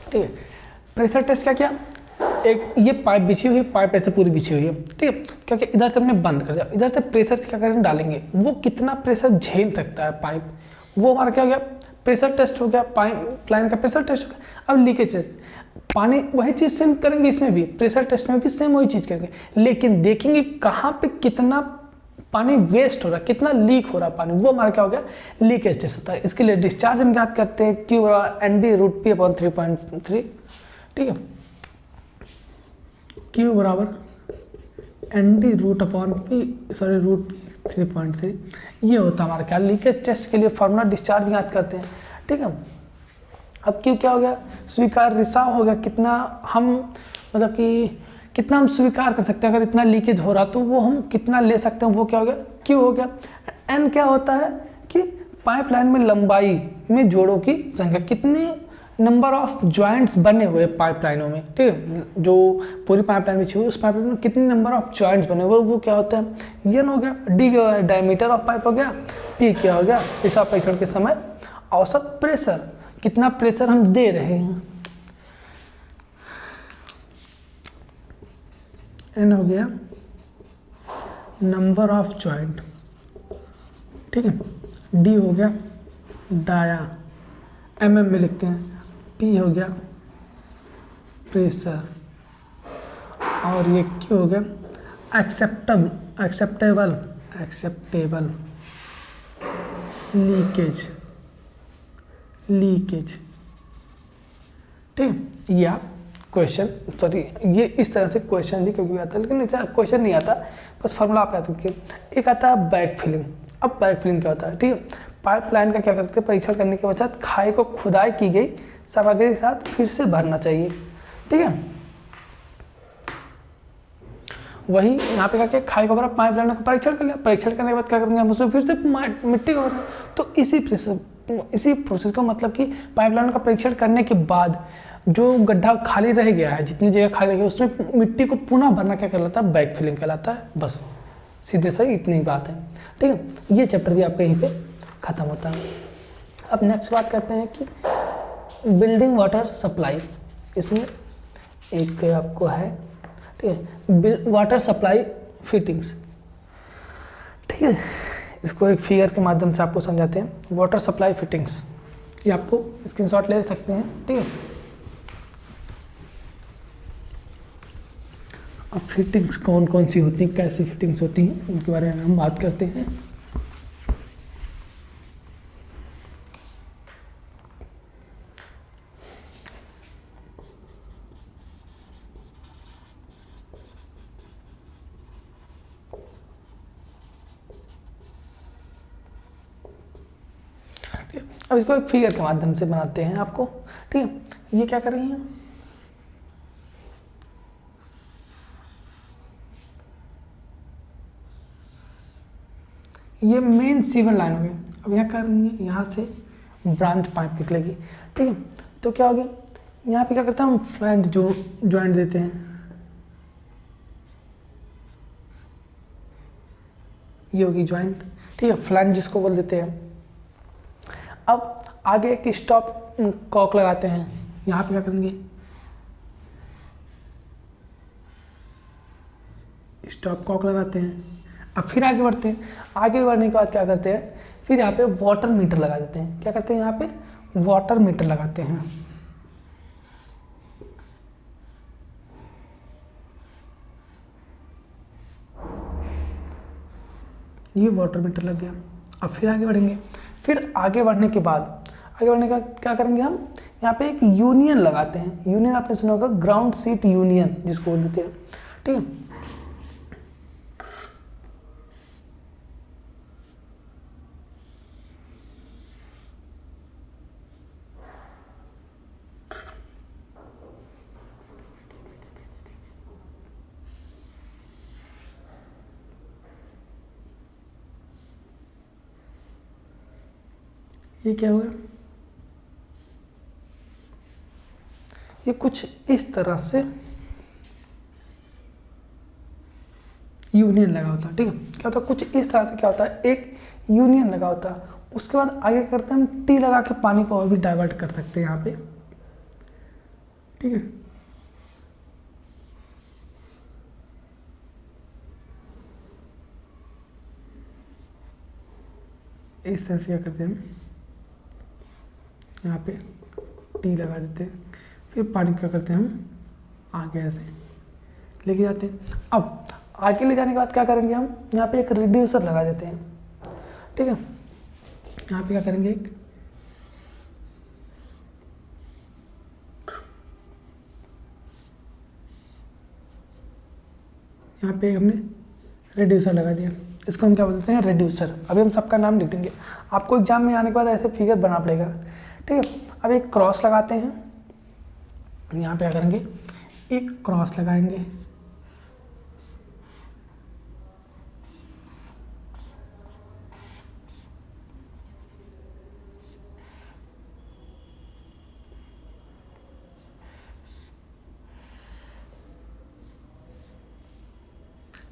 ठीक है। प्रेशर टेस्ट क्या किया, एक ये पाइप बिछी हुई है, पाइप ऐसे पूरी बिछी हुई है, ठीक है, क्योंकि इधर से हमने बंद कर दिया, इधर से प्रेशर से क्या करेंगे, डालेंगे, वो कितना प्रेशर झेल सकता है पाइप, वो हमारा क्या हो गया, प्रेशर टेस्ट हो गया, पाइप लाइन का प्रेशर टेस्ट हो गया। अब लीकेज टेस्ट, पानी वही चीज़ सेम करेंगे, इसमें भी प्रेशर टेस्ट में भी सेम वही चीज़ करेंगे, लेकिन देखेंगे कहाँ पे कितना पानी वेस्ट हो रहा है, कितना लीक हो रहा है पानी, वो हमारा क्या हो गया, लीकेज टेस्ट होता है। इसके लिए डिस्चार्ज हम याद करते हैं, Q ND √P / 3.3, ठीक है, Q बराबर ND √P 3.3, ये होता है हमारा क्या, लीकेज टेस्ट के लिए फॉर्मूला डिस्चार्ज याद करते हैं, ठीक है। अब Q क्या हो गया, स्वीकार रिसाव हो गया, कितना हम मतलब कि कितना हम स्वीकार कर सकते हैं, अगर इतना लीकेज हो रहा तो वो हम कितना ले सकते हैं, वो क्या हो गया, Q हो गया। N क्या होता है कि पाइपलाइन में लंबाई में जोड़ों की संख्या, कितने नंबर ऑफ जॉइंट्स बने हुए पाइपलाइनों में, ठीक है, जो पूरी पाइपलाइन बिछी हुई उस पाइपलाइन में कितने नंबर ऑफ जॉइंट्स बने हुए, वो क्या होता है, N हो गया। D क्या हो गया, डायमीटर ऑफ पाइप हो गया। P क्या हो गया, रिसाव परीक्षण के समय औसत प्रेशर, कितना प्रेशर हम दे रहे हैं। N हो गया नंबर ऑफ जॉइंट, ठीक है। D हो गया डाया, mm में लिखते हैं। P हो गया प्रेशर, और ये Q हो गया एक्सेप्टेबल लीकेज, ठीक है। ये आप क्वेश्चन, सॉरी ये इस तरह से क्वेश्चन भी कभी आता है, लेकिन ऐसा क्वेश्चन नहीं आता, बस फॉर्मूला आप याद रखिए। एक आता है बैक फिलिंग। अब बैक फिलिंग क्या होता है, ठीक है, पाइपलाइन का क्या करते हैं, परीक्षण करने के पश्चात खाई को खुदाई की गई सामग्री के साथ फिर से भरना चाहिए, ठीक है। वही यहाँ पे क्या किया, खाई को भरा, पाइपलाइनों का परीक्षण कर लिया, परीक्षण करने के बाद क्या करेंगे हम उसमें फिर से मिट्टी को भरा। तो इसी प्रोसेस को मतलब कि पाइपलाइन का परीक्षण करने के बाद जो गड्ढा खाली रह गया है, जितनी जगह खाली रह गई उसमें मिट्टी को पुनः भरना क्या कहलाता है, बैक फिलिंग कहलाता है। बस सीधे सही इतनी बात है, ठीक है। ये चैप्टर भी आपका यहीं पे ख़त्म होता है। अब नेक्स्ट बात करते हैं कि बिल्डिंग वाटर सप्लाई, इसमें एक आपको है, ठीक है, वाटर सप्लाई फिटिंग्स, ठीक है। इसको एक फिगर के माध्यम से आपको समझाते हैं, वाटर सप्लाई फिटिंग्स, ये आपको स्क्रीनशॉट ले सकते हैं, ठीक है। अब फिटिंग्स कौन कौन सी होती हैं, कैसी फिटिंग्स होती हैं, उनके बारे में हम बात करते हैं। अब इसको एक फिगर के माध्यम से बनाते हैं आपको, ठीक है। ये क्या कर रही हैं, ये मेन सीवर लाइन हो गई। अब यहाँ करेंगे, यहाँ से ब्रांच पाइप निकलेगी, ठीक है। तो क्या हो गया, यहाँ पे क्या करते हैं हम, फ्लैंज जो ज्वाइंट देते हैं, ये होगी ज्वाइंट, ठीक है, फ्लैंज जिसको बोल देते हैं। अब आगे एक स्टॉप कॉक लगाते हैं, यहाँ पे क्या करेंगे, स्टॉप कॉक लगाते हैं। अब फिर आगे बढ़ते हैं, आगे बढ़ने के बाद क्या करते हैं, फिर यहाँ पे वाटर मीटर लगा देते हैं। क्या करते हैं, यहाँ पे वाटर मीटर लगाते हैं। ये वाटर मीटर लग गया। अब फिर आगे बढ़ेंगे, फिर आगे बढ़ने के बाद क्या करेंगे हम, यहाँ पे एक यूनियन लगाते हैं। यूनियन आपने सुना होगा, ग्राउंड सीट यूनियन जिसको बोल देते हैं, ठीक है। ये क्या होगा, ये कुछ इस तरह से यूनियन लगा होता है, ठीक है। क्या होता है, कुछ इस तरह से क्या होता है, एक यूनियन लगा होता है। उसके बाद आगे करते हैं हम, टी लगा के पानी को और भी डाइवर्ट कर सकते हैं यहाँ पे, ठीक है। इस तरह से क्या करते हैं हम, यहाँ पे टी लगा देते हैं, फिर पानी क्या करते हैं हम, आगे ऐसे लेके जाते हैं। अब आगे ले जाने के बाद क्या करेंगे हम, यहाँ पे एक रिड्यूसर लगा देते हैं, ठीक है। यहाँ पे क्या करेंगे, एक यहाँ पे हमने रिड्यूसर लगा दिया, इसको हम क्या बोलते हैं, रिड्यूसर। अभी हम सबका नाम लिख देंगे, आपको एग्जाम में आने के बाद ऐसे फिगर बना पड़ेगा, ठीक है। अब एक क्रॉस लगाते हैं, यहाँ पे क्या करेंगे, एक क्रॉस लगाएंगे,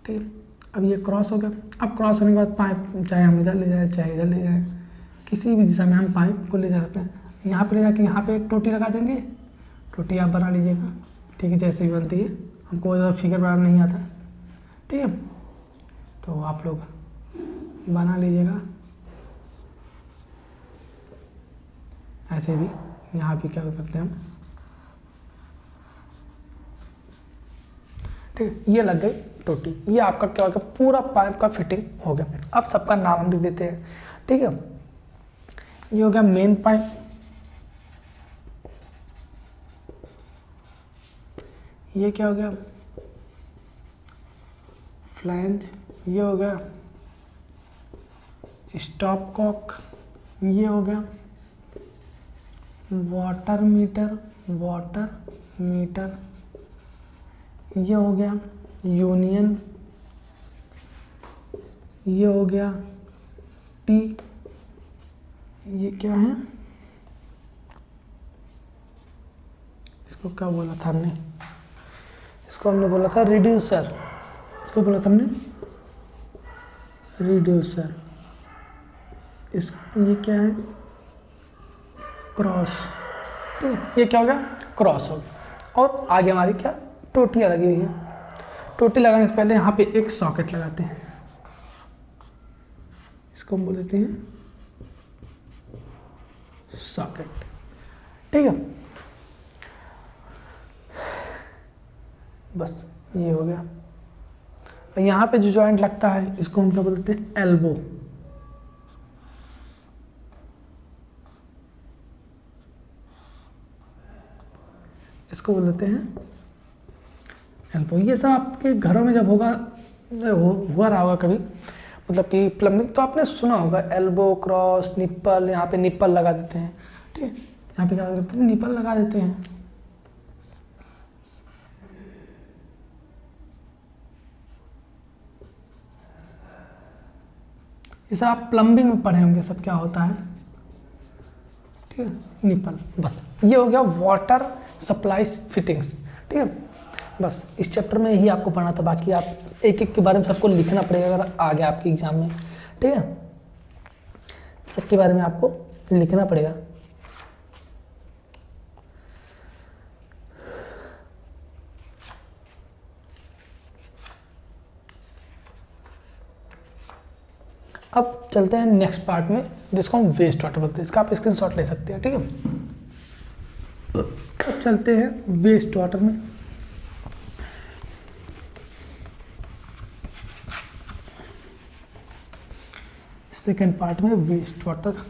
ठीक है। अब ये क्रॉस हो गया। अब क्रॉस होने के बाद पाइप चाहे हम इधर ले जाए चाहे इधर ले जाए, किसी भी दिशा में हम पाइप को ले जा सकते हैं। यहाँ पे ले जाके यहाँ पे एक टोटी लगा देंगे, टोटी आप बना लीजिएगा, ठीक है, जैसे भी बनती है, हमको ज़्यादा फिगर बनाना नहीं आता, ठीक है। तो आप लोग बना लीजिएगा ऐसे भी। यहाँ भी क्या करते हैं हम, ठीक है, ये लग गई टोटी। ये आपका क्या हो गया, पूरा पाइप का फिटिंग हो गया। अब सबका नाम हम लिख देते हैं, ठीक है। ये हो गया मेन पाइप, ये क्या हो गया, फ्लैंज, ये हो गया स्टॉप कॉक, ये हो गया वाटर मीटर, ये हो गया यूनियन, ये हो गया टी, ये क्या है, इसको क्या बोला था हमने, इसको हमने बोला था रिड्यूसर, इसको बोला था हमने रिड्यूसर। इस ये क्या है, क्रॉस, ठीक है। ये क्या हो गया, क्रॉस हो गया। और आगे हमारी क्या, टोटियाँ लगी हुई है। टोटी लगाने से पहले यहाँ पे एक सॉकेट लगाते हैं, इसको हम बोल देते हैं सॉकेट, ठीक है। बस ये हो गया। यहाँ पे जो जॉइंट लगता है इसको हम क्या बोलते हैं, एल्बो। इसको बोल देते हैं एल्बो। ये सब आपके घरों में जब होगा, हुआ रहा होगा कभी, मतलब कि प्लम्बिंग तो आपने सुना होगा, एल्बो, क्रॉस, निप्पल, यहाँ पे निप्पल लगा देते हैं, ठीक है। यहाँ पे क्या करते हैं, निप्पल लगा देते हैं। जैसे आप प्लम्बिंग में पढ़े होंगे सब क्या होता है, ठीक है, निपल। बस ये हो गया वाटर सप्लाई फिटिंग्स, ठीक है। बस इस चैप्टर में यही आपको पढ़ना था, बाकी आप एक एक के बारे में सबको लिखना पड़ेगा अगर आ गया आपके एग्जाम में, ठीक है। सबके बारे में आपको लिखना पड़ेगा। अब चलते हैं नेक्स्ट पार्ट में जिसको हम वेस्ट वाटर बोलते हैं। इसका आप स्क्रीनशॉट ले सकते हैं, ठीक है। अब चलते हैं वेस्ट वाटर में। सेकेंड पार्ट में वेस्ट वाटर।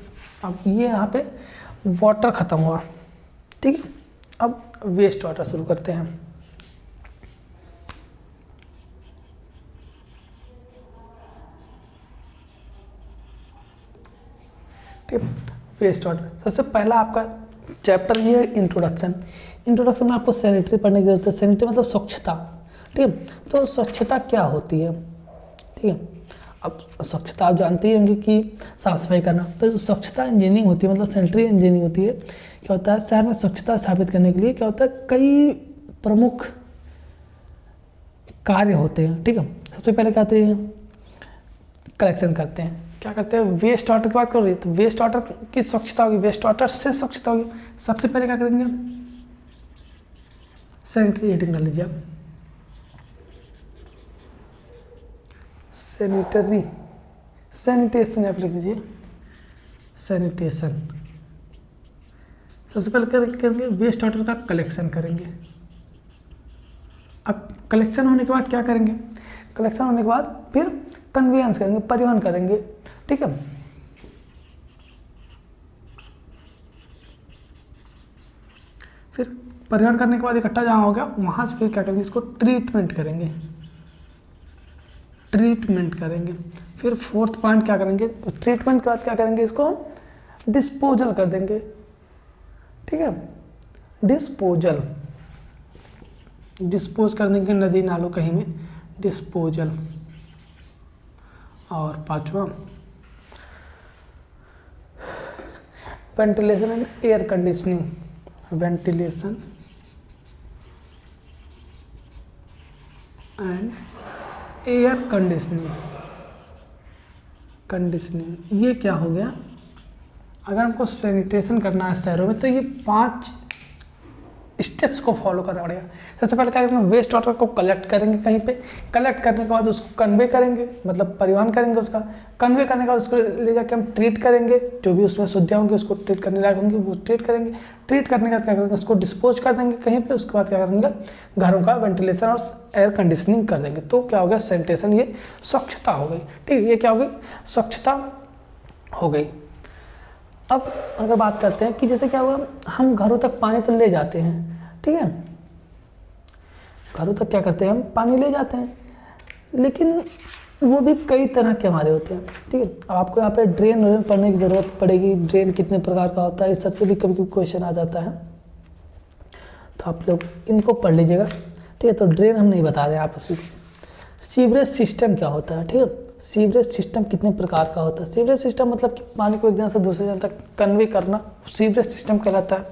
अब ये यहाँ पे वाटर ख़त्म हुआ, ठीक है। अब वेस्ट वाटर शुरू करते हैं। ठीक, वेस्ट वाटर सबसे पहला आपका चैप्टर ये है इंट्रोडक्शन। इंट्रोडक्शन में आपको सैनिटरी पढ़ने की जरूरत है। सैनिटरी मतलब स्वच्छता, ठीक है। तो स्वच्छता क्या होती है, ठीक है। अब स्वच्छता आप जानते ही होंगे कि साफ सफाई करना। तो स्वच्छता इंजीनियरिंग होती है, मतलब सैनिटरी इंजीनियरिंग होती है। क्या होता है, शहर में स्वच्छता स्थापित करने के लिए क्या होता है, कई प्रमुख कार्य होते हैं, ठीक है। सबसे पहले क्या होते हैं, कलेक्शन करते हैं। क्या करते हैं, वेस्ट वाटर की बात कर रही है तो वेस्ट वाटर की स्वच्छता होगी, वेस्ट वाटर से स्वच्छता होगी। सबसे पहले क्या करेंगे, सैनिटरी हीटिंग कर लीजिए आप। सैनिटरी सैनिटेशन आप लिख दीजिए, सैनिटेशन। सबसे पहले करेंगे वेस्ट वाटर का कलेक्शन करेंगे। अब कलेक्शन होने के बाद क्या करेंगे, कलेक्शन होने के बाद फिर कन्वेंस करेंगे, परिवहन करेंगे, ठीक है। फिर परिवहन करने के बाद इकट्ठा जहाँ हो गया वहाँ से फिर क्या करेंगे, इसको ट्रीटमेंट करेंगे, ट्रीटमेंट करेंगे। फिर फोर्थ पॉइंट क्या करेंगे, ट्रीटमेंट के बाद क्या करेंगे, इसको डिस्पोजल कर देंगे, ठीक है। डिस्पोजल, डिस्पोज कर देंगे नदी नालों कहीं में, डिस्पोजल। और पांचवा ventilation and air conditioning, ventilation and air conditioning. Conditioning ये क्या हो गया, अगर हमको सैनिटेशन करना है शहरों में तो ये 5 स्टेप्स को फॉलो करना पड़ेगा। सबसे पहले क्या करेंगे, वेस्ट वाटर को कलेक्ट करेंगे कहीं पे, कलेक्ट करने के बाद उसको कन्वे करेंगे, मतलब परिवहन करेंगे उसका। कन्वे करने के बाद उसको ले जाकर हम ट्रीट करेंगे, जो भी उसमें शुद्धियाँ होंगी उसको ट्रीट करने लायक होंगी वो ट्रीट करेंगे। ट्रीट करने के बाद क्या करेंगे, उसको डिस्पोज कर देंगे कहीं पे। उसके बाद क्या करेंगे, घरों का वेंटिलेशन और एयर कंडीशनिंग कर देंगे। तो क्या हो गया, सैनिटेशन, ये स्वच्छता हो गई, ठीक है। ये क्या हो गई, स्वच्छता हो गई। अब अगर बात करते हैं कि जैसे क्या हुआ, हम घरों तक पानी तो ले जाते हैं, ठीक है। घरों तक क्या करते हैं, हम पानी ले जाते हैं, लेकिन वो भी कई तरह के हमारे होते हैं, ठीक है। अब आपको यहाँ पे ड्रेन पढ़ने की ज़रूरत पड़ेगी। ड्रेन कितने प्रकार का होता है, इस सबसे भी कभी कभी क्वेश्चन आ जाता है, तो आप लोग इनको पढ़ लीजिएगा, ठीक है। तो ड्रेन हम नहीं बता रहे हैं आपस में। सीवरेज सिस्टम क्या होता है, ठीक है। सीवरेज सिस्टम कितने प्रकार का होता है। सीवरेज सिस्टम मतलब कि पानी को एक जगह से दूसरे जगह तक कन्वे करना, सीवरेज सिस्टम कहलाता है,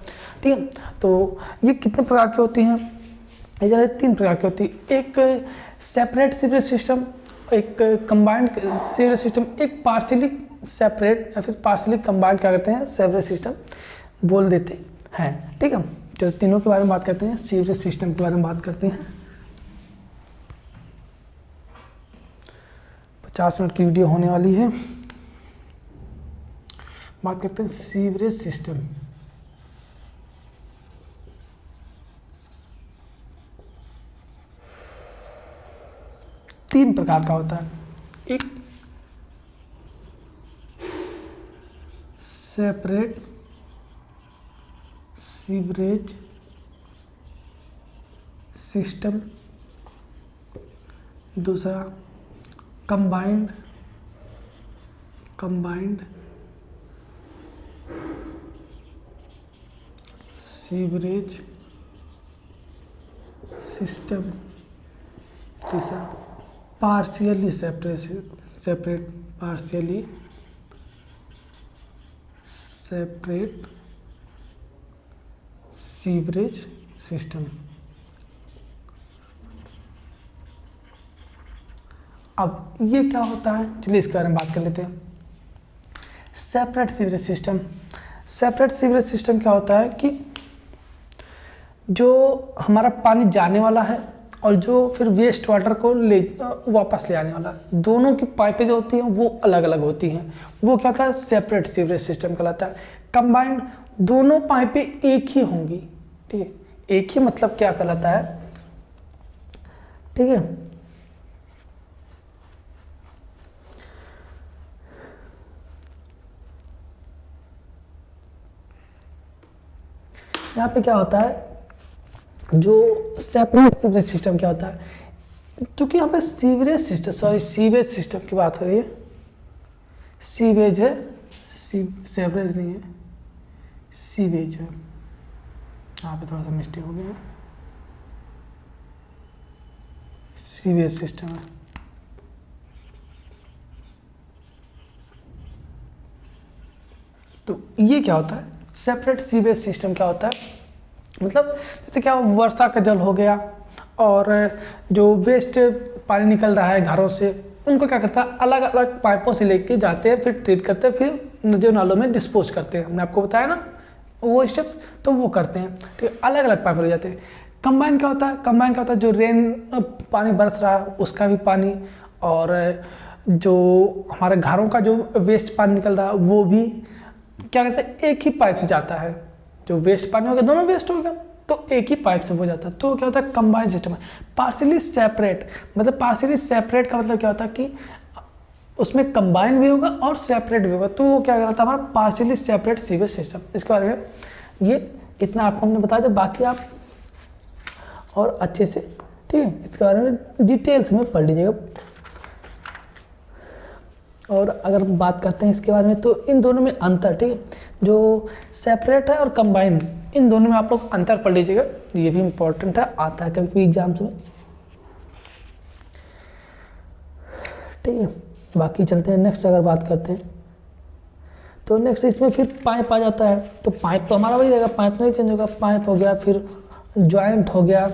ठीक है। तो ये कितने प्रकार की होती हैं, ये जरा 3 प्रकार की होती है। एक सेपरेट सीवरेज सिस्टम, एक कंबाइंड सीवरेज सिस्टम, एक पार्शियली सेपरेट या फिर पार्शियली कंबाइंड क्या करते हैं, सीवरेज सिस्टम बोल देते हैं, ठीक है। तो तीनों के बारे में बात करते हैं, सीवरेज सिस्टम के बारे में बात करते हैं। 50 मिनट की वीडियो होने वाली है। बात करते हैं सीवरेज सिस्टम। तीन प्रकार का होता है, एक सेपरेट सीवरेज सिस्टम, दूसरा कंबाइंड सीवरेज सिस्टम, तीसरा partially separate partially separate sewerage system. अब ये क्या होता है, चलिए इसके बारे में बात कर लेते हैं। Separate sewerage system, separate sewerage system क्या होता है कि जो हमारा पानी जाने वाला है और जो फिर वेस्ट वाटर को वापस ले आने वाला, दोनों की पाइपें जो होती हैं वो अलग अलग होती हैं, वो क्या होता है, सेपरेट सीवरेज सिस्टम कहलाता है। कंबाइंड दोनों पाइपें एक ही होंगी, ठीक है, एक ही मतलब क्या कहलाता है, ठीक है। यहाँ पे क्या होता है, जो सेपरेट सीवरेज सिस्टम क्या होता है, क्योंकि यहाँ पे sewerage system, sorry sewage system की बात हो रही है, सीवेज है, सेवरेज नहीं है, सीवेज है, यहाँ पे थोड़ा सा मिस्टेक हो गया, सीवेज सिस्टम है। तो ये क्या होता है, सेपरेट सीवेज सिस्टम क्या होता है, मतलब जैसे क्या वर्षा का जल हो गया और जो वेस्ट पानी निकल रहा है घरों से, उनको क्या करता है, अलग अलग पाइपों से लेके जाते हैं, फिर ट्रीट करते हैं, फिर नदियों नालों में डिस्पोज करते हैं। हमने आपको बताया ना वो स्टेप्स, तो वो करते हैं, ठीक है, अलग अलग पाइपों ले जाते हैं। कंबाइन क्या होता है, कंबाइन क्या होता है, जो रेन पानी बरस रहा है उसका भी पानी, और जो हमारे घरों का जो वेस्ट पानी निकल रहा है वो भी क्या करते हैं, एक ही पाइप से जाता है। जो वेस्ट पानी होगा दोनों वेस्ट होगा, तो एक ही पाइप से हो जाता है, तो क्या होता है, कंबाइंड सिस्टम है। पार्शियली सेपरेट, मतलब पार्शियली सेपरेट का मतलब क्या होता है कि उसमें कंबाइन भी होगा और सेपरेट भी होगा, तो वो क्या कहता है, हमारा पार्शियली सेपरेट सीवेज सिस्टम। इसके बारे में ये इतना आपको हमने बता दिया, बाकी आप और अच्छे से, ठीक है, इसके बारे में डिटेल्स में पढ़ लीजिएगा। और अगर बात करते हैं इसके बारे में, तो इन दोनों में अंतर, ठीक है, जो सेपरेट है और कंबाइंड, इन दोनों में आप लोग अंतर पढ़ लीजिएगा, ये भी इम्पोर्टेंट है, आता है कभी भी एग्जाम्स में, ठीक है। बाकी चलते हैं नेक्स्ट, अगर बात करते हैं तो नेक्स्ट इसमें फिर पाइप आ जाता है। तो पाइप तो हमारा वही रहेगा, पाइप तो नहीं चेंज होगा, पाइप हो गया, फिर जॉइंट हो गया,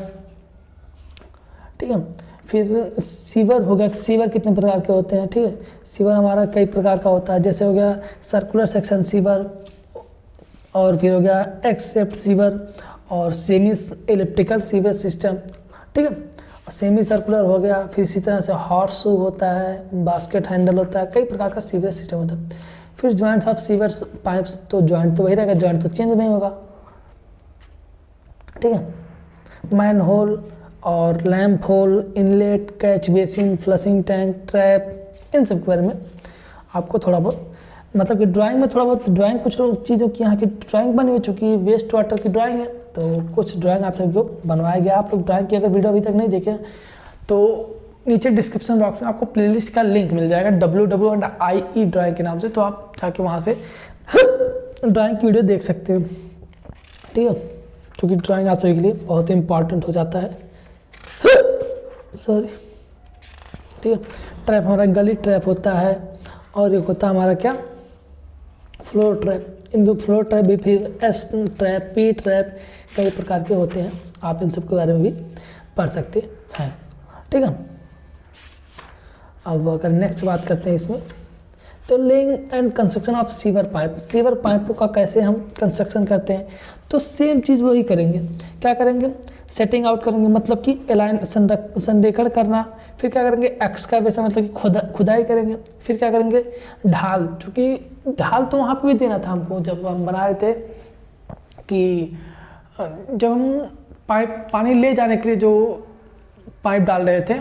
ठीक है, फिर सीवर हो गया। सीवर कितने प्रकार के होते हैं, ठीक है, सीवर हमारा कई प्रकार का होता है, जैसे हो गया सर्कुलर सेक्शन सीवर, और फिर हो गया एक्स शेप्ड सीवर, और सेमी एलिप्टिकल सीवर सिस्टम, ठीक है, सेमी सर्कुलर हो गया, फिर इसी तरह से हॉर्स शू होता है, बास्केट हैंडल होता है, कई प्रकार का सीवर सिस्टम होता है। फिर जॉइंट्स ऑफ सीवर पाइप्स, तो जॉइंट तो वही रहेगा, जॉइंट तो चेंज नहीं होगा, ठीक है। मैन होल और lamp hole, inlet, catch basin, flushing tank, trap, इन सब के बारे में आपको थोड़ा बहुत, मतलब कि ड्राइंग में थोड़ा बहुत, ड्राइंग कुछ चीज़ों की यहाँ की ड्राइंग बनी हो चुकी है, वेस्ट वाटर की ड्राइंग है, तो कुछ ड्राइंग आप सभी को बनवाया गया। आप लोग ड्राइंग की अगर वीडियो अभी तक नहीं देखे तो नीचे डिस्क्रिप्शन बॉक्स में आपको प्लेलिस्ट का लिंक मिल जाएगा WWIE ड्राइंग के नाम से, तो आप जाके वहाँ से ड्राइंग की वीडियो देख सकते हैं, ठीक है, क्योंकि ड्राइंग आप सभी के लिए बहुत इंपॉर्टेंट हो जाता है, सॉरी, ठीक है। ट्रैप हमारा गली ट्रैप होता है, और एक होता है हमारा क्या, फ्लोर ट्रैप। इन दो फ्लोर ट्रैप भी, फिर एस ट्रैप, पी ट्रैप, कई प्रकार के होते हैं, आप इन सब के बारे में भी पढ़ सकते हैं, ठीक है। अब अगर नेक्स्ट बात करते हैं इसमें, तो laying and construction of sewer pipe, sewer पाइपों का कैसे हम कंस्ट्रक्शन करते हैं, तो सेम चीज़ वही करेंगे। क्या करेंगे, सेटिंग आउट करेंगे, मतलब कि एलाइन संरेखण करना, फिर क्या करेंगे, एक्सकावेशन मतलब कि खुदाई करेंगे, फिर क्या करेंगे, ढाल, चूँकि ढाल तो वहाँ पे भी देना था हमको, जब हम बना रहे थे कि जब हम पाइप पानी ले जाने के लिए जो पाइप डाल रहे थे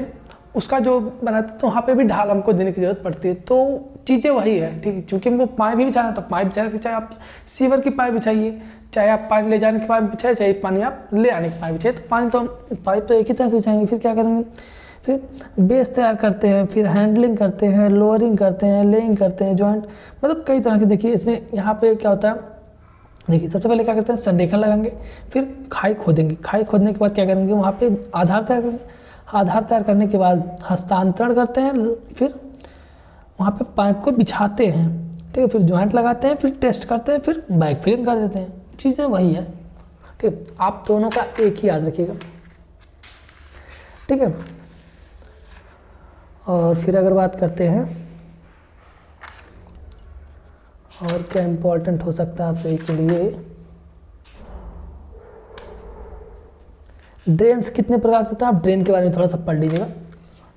उसका जो बनाते, तो वहाँ पे भी ढाल हमको देने की ज़रूरत पड़ती है, तो चीज़ें वही है, ठीक है, चूँकि हमको पाइप भी बिछाना, तो पाइप बिछाने, चाहे आप सीवर की पाइप बिछाइए, चाहे आप पानी ले जाने की पाइप बिछाए, चाहे पानी आप ले आने की पाइप बिछाए, तो पानी तो हम पाइप तो एक ही तरह से बिछाएंगे। फिर क्या करेंगे, फिर बेस तैयार करते हैं, फिर हैंडलिंग करते हैं, लोअरिंग करते हैं, लेइंग करते हैं, जॉइंट, मतलब कई तरह के। देखिए इसमें यहाँ पे क्या होता है, देखिए सबसे पहले क्या करते हैं, संरेखण लगाएंगे, फिर खाई खोदेंगे, खाई खोदने के बाद क्या करेंगे, वहाँ पे आधार तैयार करेंगे, आधार तैयार करने के बाद हस्तांतरण करते हैं, फिर वहाँ पे पाइप को बिछाते हैं, ठीक है, फिर जॉइंट लगाते हैं, फिर टेस्ट करते हैं, फिर बैक फिलिंग कर देते हैं। चीज़ें वही है, ठीक है। आप दोनों का एक ही याद रखिएगा, ठीक है। और फिर अगर बात करते हैं और क्या इम्पोर्टेंट हो सकता है आप सभी के लिए, ड्रेन्स कितने प्रकार के होते हैं, आप ड्रेन के बारे में थोड़ा सा पढ़ लीजिएगा,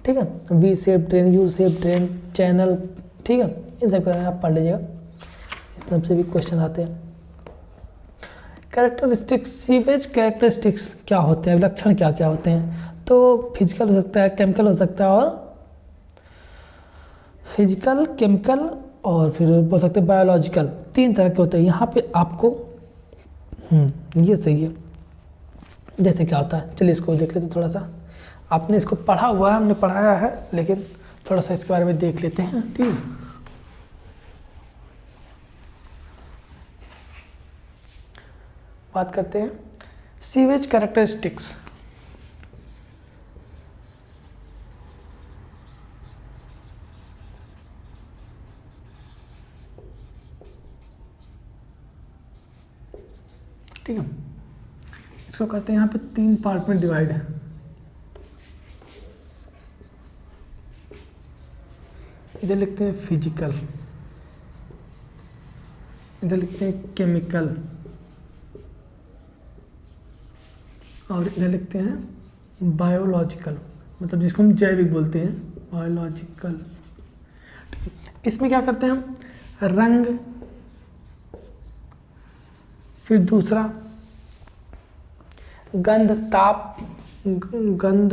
ठीक है। V shape drain, U shape drain, channel, ठीक है, इन सब के बारे में आप पढ़ लीजिएगा, इस सब से भी क्वेश्चन आते हैं। कैरेक्टरिस्टिक्स, सीवेज कैरेक्टरिस्टिक्स क्या होते हैं, लक्षण क्या क्या होते हैं, तो फिजिकल हो सकता है, केमिकल हो सकता है, और फिजिकल, केमिकल और फिर बोल सकते हैं बायोलॉजिकल, 3 तरह के होते हैं। यहाँ पे आपको ये सही है, जैसे क्या होता है, चलिए इसको देख लेते हैं थोड़ा सा। आपने इसको पढ़ा हुआ है, हमने पढ़ाया है, लेकिन थोड़ा सा इसके बारे में देख लेते हैं, ठीक है। बात करते हैं सीवेज कैरेक्टरिस्टिक्स। ठीक है, इसको करते हैं यहाँ पे 3 पार्ट में डिवाइड है। इधर लिखते हैं फिजिकल, इधर लिखते हैं केमिकल, और इधर लिखते हैं बायोलॉजिकल, मतलब जिसको हम जैविक बोलते हैं, बायोलॉजिकल। ठीक है, इसमें क्या करते हैं हम, रंग, फिर दूसरा गंध, ताप, गंध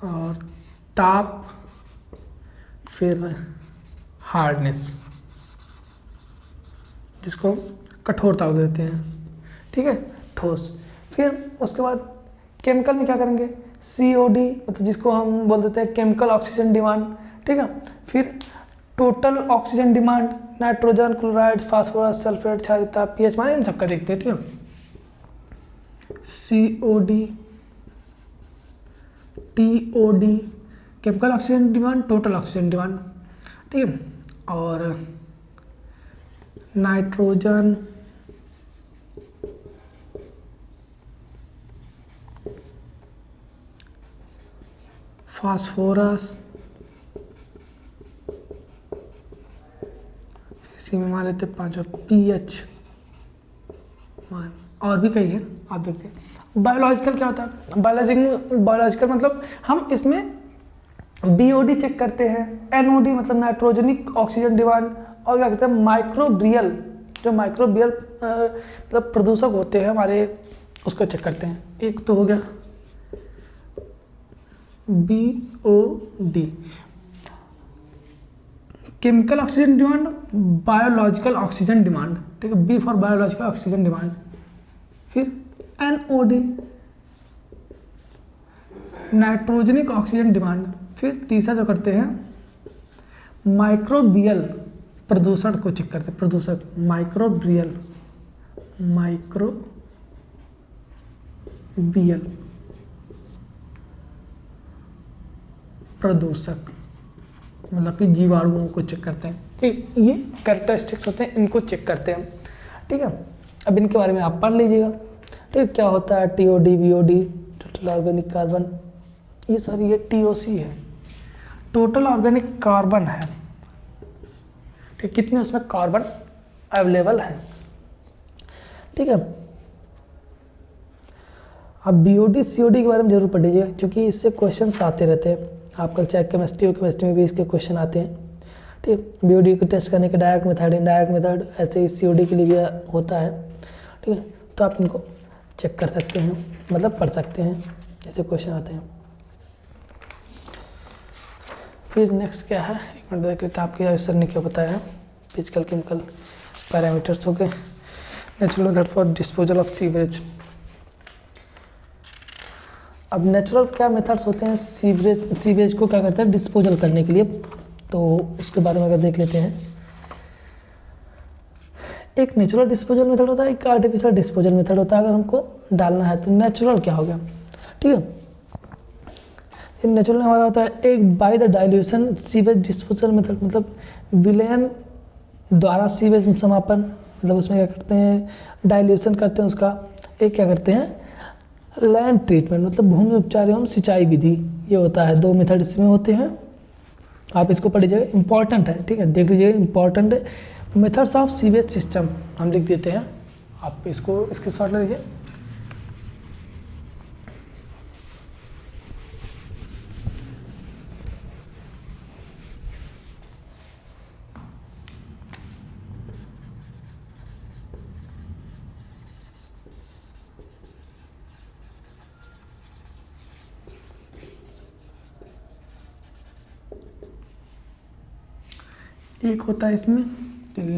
और ताप, फिर हार्डनेस, जिसको कठोरता देते हैं, ठीक है, ठोस। फिर उसके बाद केमिकल में क्या करेंगे, COD, मतलब जिसको हम बोल देते हैं केमिकल ऑक्सीजन डिमांड, ठीक है। फिर total oxygen demand, nitrogen, chloride, phosphorus, sulphate, क्षारीयता, pH मान, इन सबका देखते हैं, ठीक है। COD, TOD, chemical oxygen demand, total oxygen demand, ठीक है। और नाइट्रोजन, फास्फोरस, इसी में मान लेते 5, pH मान, और भी कई है, आप देखते हैं। बायोलॉजिकल क्या होता है, बायोलॉजिकल मतलब हम इसमें BOD चेक करते हैं, NOD मतलब नाइट्रोजनिक ऑक्सीजन डिमांड, और क्या कहते हैं माइक्रोबियल, जो माइक्रोबियल मतलब प्रदूषक होते हैं हमारे, उसको चेक करते हैं। एक तो हो गया BOD, chemical oxygen demand, biological oxygen demand, ठीक है, B for biological oxygen demand. फिर NOD, नाइट्रोजनिक ऑक्सीजन डिमांड। फिर तीसरा जो करते हैं माइक्रोबियल प्रदूषण को चेक करते हैं, प्रदूषक, माइक्रोबियल प्रदूषक, मतलब कि जीवाणुओं को चेक करते हैं, ठीक। ये कैरेक्टरिस्टिक्स होते हैं, इनको चेक करते हैं, ठीक है। अब इनके बारे में आप पढ़ लीजिएगा, ठीक। क्या होता है TOD, BOD, total organic carbon, ये सॉरी ये TOC है, टोटल ऑर्गेनिक कार्बन है, ठीक। कितने उसमें कार्बन अवेलेबल है, ठीक है। अब BOD, COD के बारे में जरूर पढ़ लीजिएगा, क्योंकि इससे क्वेश्चन आते रहते हैं आपका, चाहे केमिस्ट्री हो, केमिस्ट्री में भी इसके क्वेश्चन आते हैं, ठीक है। BOD को टेस्ट करने के डायरेक्ट मेथड, इनडायरेक्ट मेथड, ऐसे ही COD के लिए भी होता है, ठीक है। तो आप इनको चेक कर सकते हैं, मतलब पढ़ सकते हैं, ऐसे क्वेश्चन आते हैं। फिर नेक्स्ट क्या है, एक मिनट देख लेते हैं आपके सर ने क्या बताया है। फिजिकल, केमिकल पैरामीटर्स हो गए, natural method for disposal of sewerage. अब नेचुरल क्या मेथड्स होते हैं सीवेज को क्या करते हैं डिस्पोजल करने के लिए, तो उसके बारे में अगर देख लेते हैं। एक नेचुरल डिस्पोजल मेथड होता है, एक आर्टिफिशियल डिस्पोजल मेथड होता है। अगर हमको डालना है तो नेचुरल क्या हो गया, ठीक है। नेचुरल हमारा होता है एक by the dilution sewage disposal method, मतलब विलेन द्वारा सीवेज समापन, मतलब उसमें क्या करते हैं डाइल्यूशन करते हैं उसका। एक क्या करते हैं लैंड ट्रीटमेंट, मतलब भूमि उपचार एवं सिंचाई विधि, ये होता है। 2 मेथड इसमें होते हैं, आप इसको पढ़ लीजिएगा, इंपॉर्टेंट है, ठीक है, देख लीजिएगा इंपॉर्टेंट है। मेथड्स ऑफ सीवेज सिस्टम हम लिख देते हैं, आप इसको इसके शॉर्ट ले लीजिए। एक होता है इसमें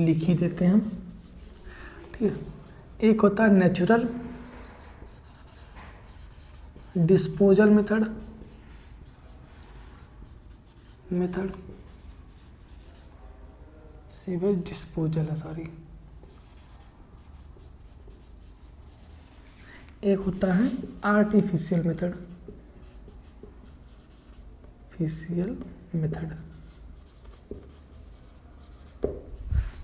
लिख ही देते हैं हम, ठीक है। एक होता है natural disposal method, sewage disposal है, सॉरी। एक होता है आर्टिफिशियल मेथड।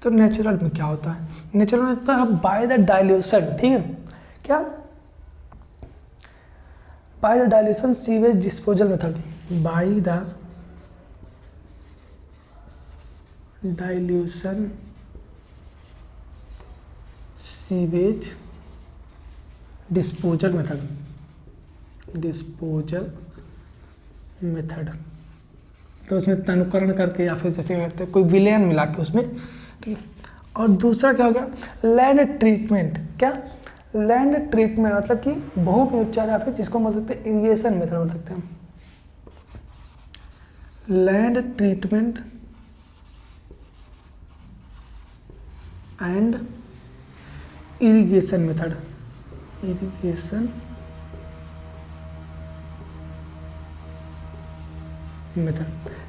तो नेचुरल में क्या होता है, नेचुरल में होता है बाय द डाइल्यूशन, ठीक है, क्या by the dilution sewage disposal method, by the dilution sewage disposal method. तो उसमें तनुकरण करके या फिर जैसे कहते हैं कोई विलेन मिला के उसमें, ठीक है। और दूसरा क्या हो गया लैंड ट्रीटमेंट, क्या लैंड ट्रीटमेंट मतलब कि भूमि उपचार या फिर जिसको बोल सकते हैं इरिगेशन मेथड बोल सकते हैं, land treatment and irrigation method,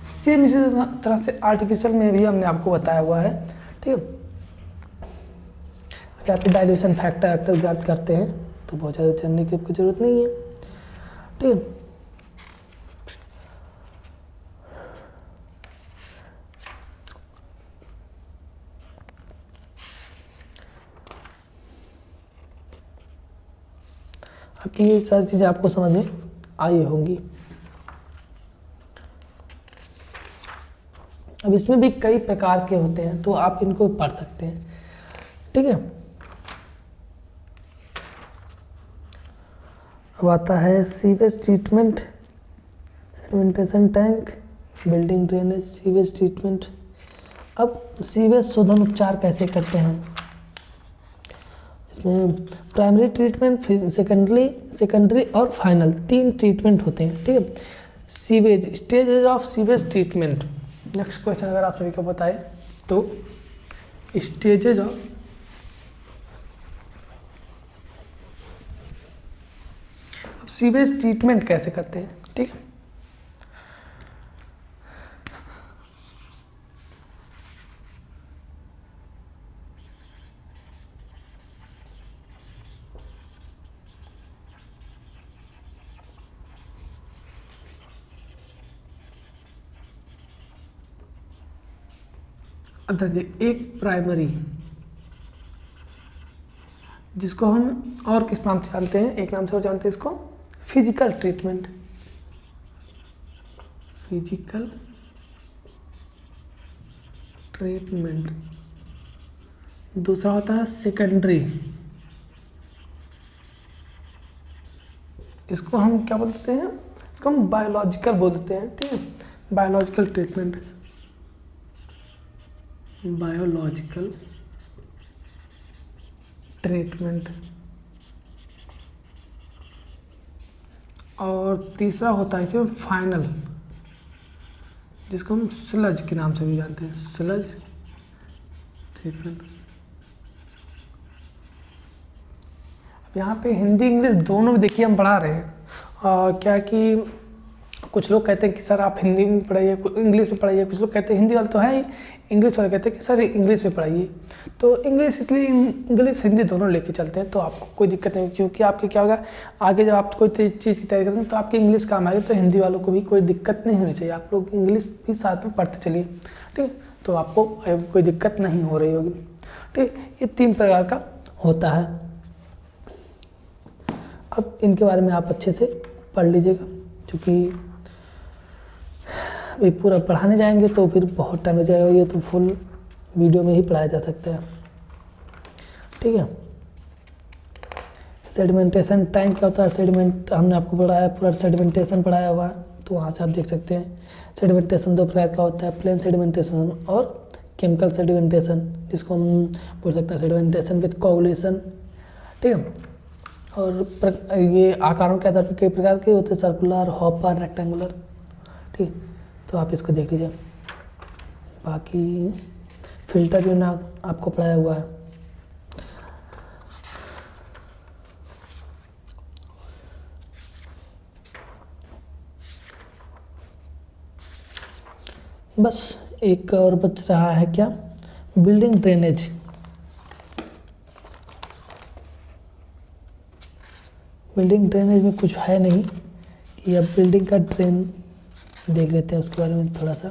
same इसी तरह से आर्टिफिशियल में भी हमने आपको बताया हुआ है, ठीक है। अगर आप डाइल्यूशन फैक्टर ज्ञात करते हैं तो बहुत ज़्यादा जानने की आपको जरूरत नहीं है, ठीक है। अब ये सारी चीज़ें आपको समझ में आई होंगी। अब इसमें भी कई प्रकार के होते हैं तो आप इनको पढ़ सकते हैं, ठीक है। अब आता है sewage treatment, sedimentation tank, building drainage, sewage treatment. अब सीवेज शोधन उपचार कैसे करते हैं, इसमें प्राइमरी ट्रीटमेंट, फिर सेकेंडरी और फाइनल 3 ट्रीटमेंट होते हैं, ठीक है। Sewage stages of sewage treatment, next question अगर आप सभी को बताए तो स्टेजेज ऑफ सीवेज ट्रीटमेंट कैसे करते हैं, ठीक है। अब देखिए एक प्राइमरी, जिसको हम और किस नाम से जानते हैं, एक नाम से और जानते हैं इसको फिजिकल ट्रीटमेंट, दूसरा होता है सेकेंडरी, इसको हम क्या बोलते हैं, इसको हम बायोलॉजिकल बोलते हैं, ठीक है, बायोलॉजिकल ट्रीटमेंट, और तीसरा होता है इसमें फाइनल, जिसको हम स्लज के नाम से भी जानते हैं, स्लज ट्रीटमेंट। अब यहाँ पे हिंदी इंग्लिश दोनों में देखिए हम पढ़ा रहे हैं, क्या कि कुछ लोग कहते हैं कि सर आप हिंदी में पढ़ाइए, इंग्लिश में पढ़ाइए, कुछ लोग कहते हैं हिंदी वाले तो हैं ही, इंग्लिश वाले कहते हैं कि सर इंग्लिश में पढ़ाइए। तो इंग्लिश इसलिए इंग्लिश हिंदी दोनों लेके चलते हैं, तो आपको कोई दिक्कत नहीं, क्योंकि आपके क्या होगा आगे जब आप कोई चीज़ की तैयारी करेंगे तो आपकी इंग्लिश काम आएगी, तो हिंदी वालों को भी कोई दिक्कत नहीं होनी चाहिए। आप लोग इंग्लिश भी साथ में पढ़ते चलिए, ठीक है, तो आपको कोई दिक्कत नहीं हो रही होगी, ठीक। ये 3 प्रकार का होता है। अब इनके बारे में आप अच्छे से पढ़ लीजिएगा, क्योंकि अभी पूरा पढ़ाने जाएंगे तो फिर बहुत टाइम लग जाएगा, ये तो फुल वीडियो में ही पढ़ाया जा सकता है, ठीक है। सेडिमेंटेशन टैंक क्या होता है, सेडिमेंट हमने आपको पढ़ाया, पूरा सेडिमेंटेशन पढ़ाया हुआ है, तो वहाँ से आप देख सकते हैं। सेडिमेंटेशन 2 प्रकार का होता है, प्लेन सेडिमेंटेशन और केमिकल सेडिमेंटेशन, जिसको हम बोल सकते हैं सेडिमेंटेशन विद कोगुलेशन, ठीक है। और ये आकारों के आधार पर कई प्रकार के होते हैं, सर्कुलर, हॉपर, रेक्टेंगुलर, ठीक। तो आप इसको देख लीजिए। बाकी फिल्टर भी ना आपको पढ़ाया हुआ है। बस एक और बच रहा है क्या, बिल्डिंग ड्रेनेज। बिल्डिंग ड्रेनेज में कुछ है नहीं कि अब बिल्डिंग का ड्रेन देख लेते हैं उसके बारे में थोड़ा सा।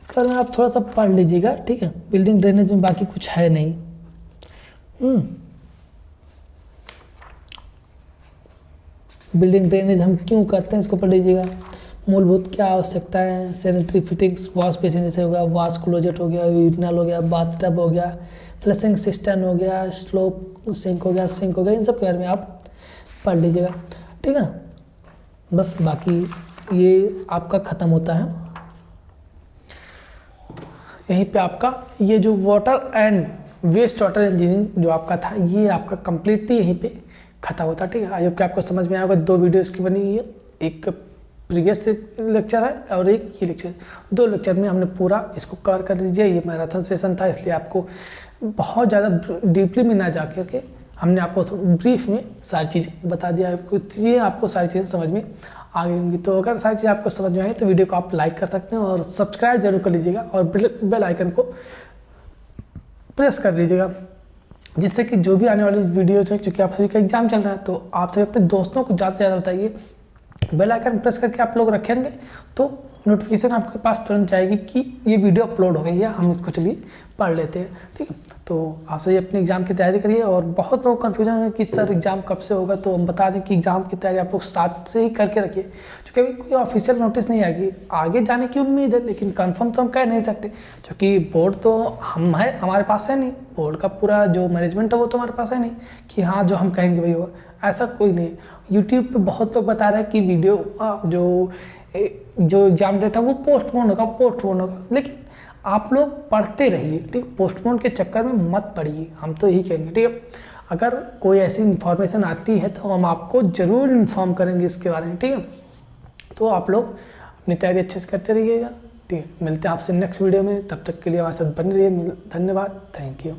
इसके बारे में आप थोड़ा सा पढ़ लीजिएगा, ठीक है। बिल्डिंग ड्रेनेज में बाकी कुछ है नहीं। बिल्डिंग ड्रेनेज हम क्यों करते हैं इसको पढ़ लीजिएगा। मूलभूत क्या आवश्यकता है, सैनिटरी फिटिंग्स, वॉश बेसिन जैसे हो गया, वॉश क्लोजेट हो गया, यूरिनल हो गया, बाथटब हो गया, फ्लशिंग सिस्टम हो गया, स्लोप सिंक हो गया, सिंक हो गया, इन सब के बारे में आप पढ़ लीजिएगा, ठीक है। बस बाकी ये आपका ख़त्म होता है यहीं पे। आपका ये जो water and waste water engineering जो आपका था, ये आपका कंप्लीटली यहीं पे ख़त्म होता है, ठीक है। आई होप कि आपको समझ में आएगा। 2 वीडियो इसकी बनी हुई है, एक प्रीवियस लेक्चर है और एक ये लेक्चर। 2 लेक्चर में हमने पूरा इसको कवर कर लीजिए। ये मैराथन सेशन था, इसलिए आपको बहुत ज़्यादा डीपली में ना जा करके हमने आपको ब्रीफ में सारी चीज़ें बता दिया है, ये आपको सारी चीज़ें समझ में आ गई होंगी। तो अगर सारी चीज़ें आपको समझ में आई तो वीडियो को आप लाइक कर सकते हैं और सब्सक्राइब जरूर कर लीजिएगा और बेल आइकन को प्रेस कर लीजिएगा, जिससे कि जो भी आने वाली वीडियोज हैं, क्योंकि आप सभी का एग्जाम चल रहा है, तो आप सभी अपने दोस्तों को ज़्यादा से ज़्यादा बताइए। बेल आइकन प्रेस करके आप लोग रखेंगे तो नोटिफिकेशन आपके पास तुरंत जाएगी कि ये वीडियो अपलोड हो गई है, हम इसको चलिए पढ़ लेते हैं, ठीक है। तो आप सभी अपने एग्जाम की तैयारी करिए। और बहुत लोग कन्फ्यूजन है कि सर एग्जाम कब से होगा, तो हम बता दें कि एग्जाम की तैयारी आप लोग साथ से ही करके रखिए, क्योंकि अभी कोई ऑफिशियल नोटिस नहीं आएगी। आगे जाने की उम्मीद है, लेकिन कंफर्म तो हम कह नहीं सकते, क्योंकि बोर्ड तो हमारे पास है नहीं, बोर्ड का पूरा जो मैनेजमेंट है वो तो हमारे पास है नहीं कि हाँ जो हम कहेंगे वही होगा, ऐसा कोई नहीं। यूट्यूब पे बहुत लोग बता रहे हैं कि वीडियो जो एग्जाम डेट है वो पोस्टपोन होगा, लेकिन आप लोग पढ़ते रहिए, ठीक। पोस्टपोन के चक्कर में मत पढ़िए, हम तो यही कहेंगे, ठीक है। अगर कोई ऐसी इन्फॉर्मेशन आती है तो हम आपको ज़रूर इन्फॉर्म करेंगे इसके बारे में, ठीक है। तो आप लोग अपनी तैयारी अच्छे से करते रहिएगा, ठीक है। मिलते हैं आपसे नेक्स्ट वीडियो में, तब तक के लिए हमारे साथ बने रहिए। धन्यवाद, थैंक यू।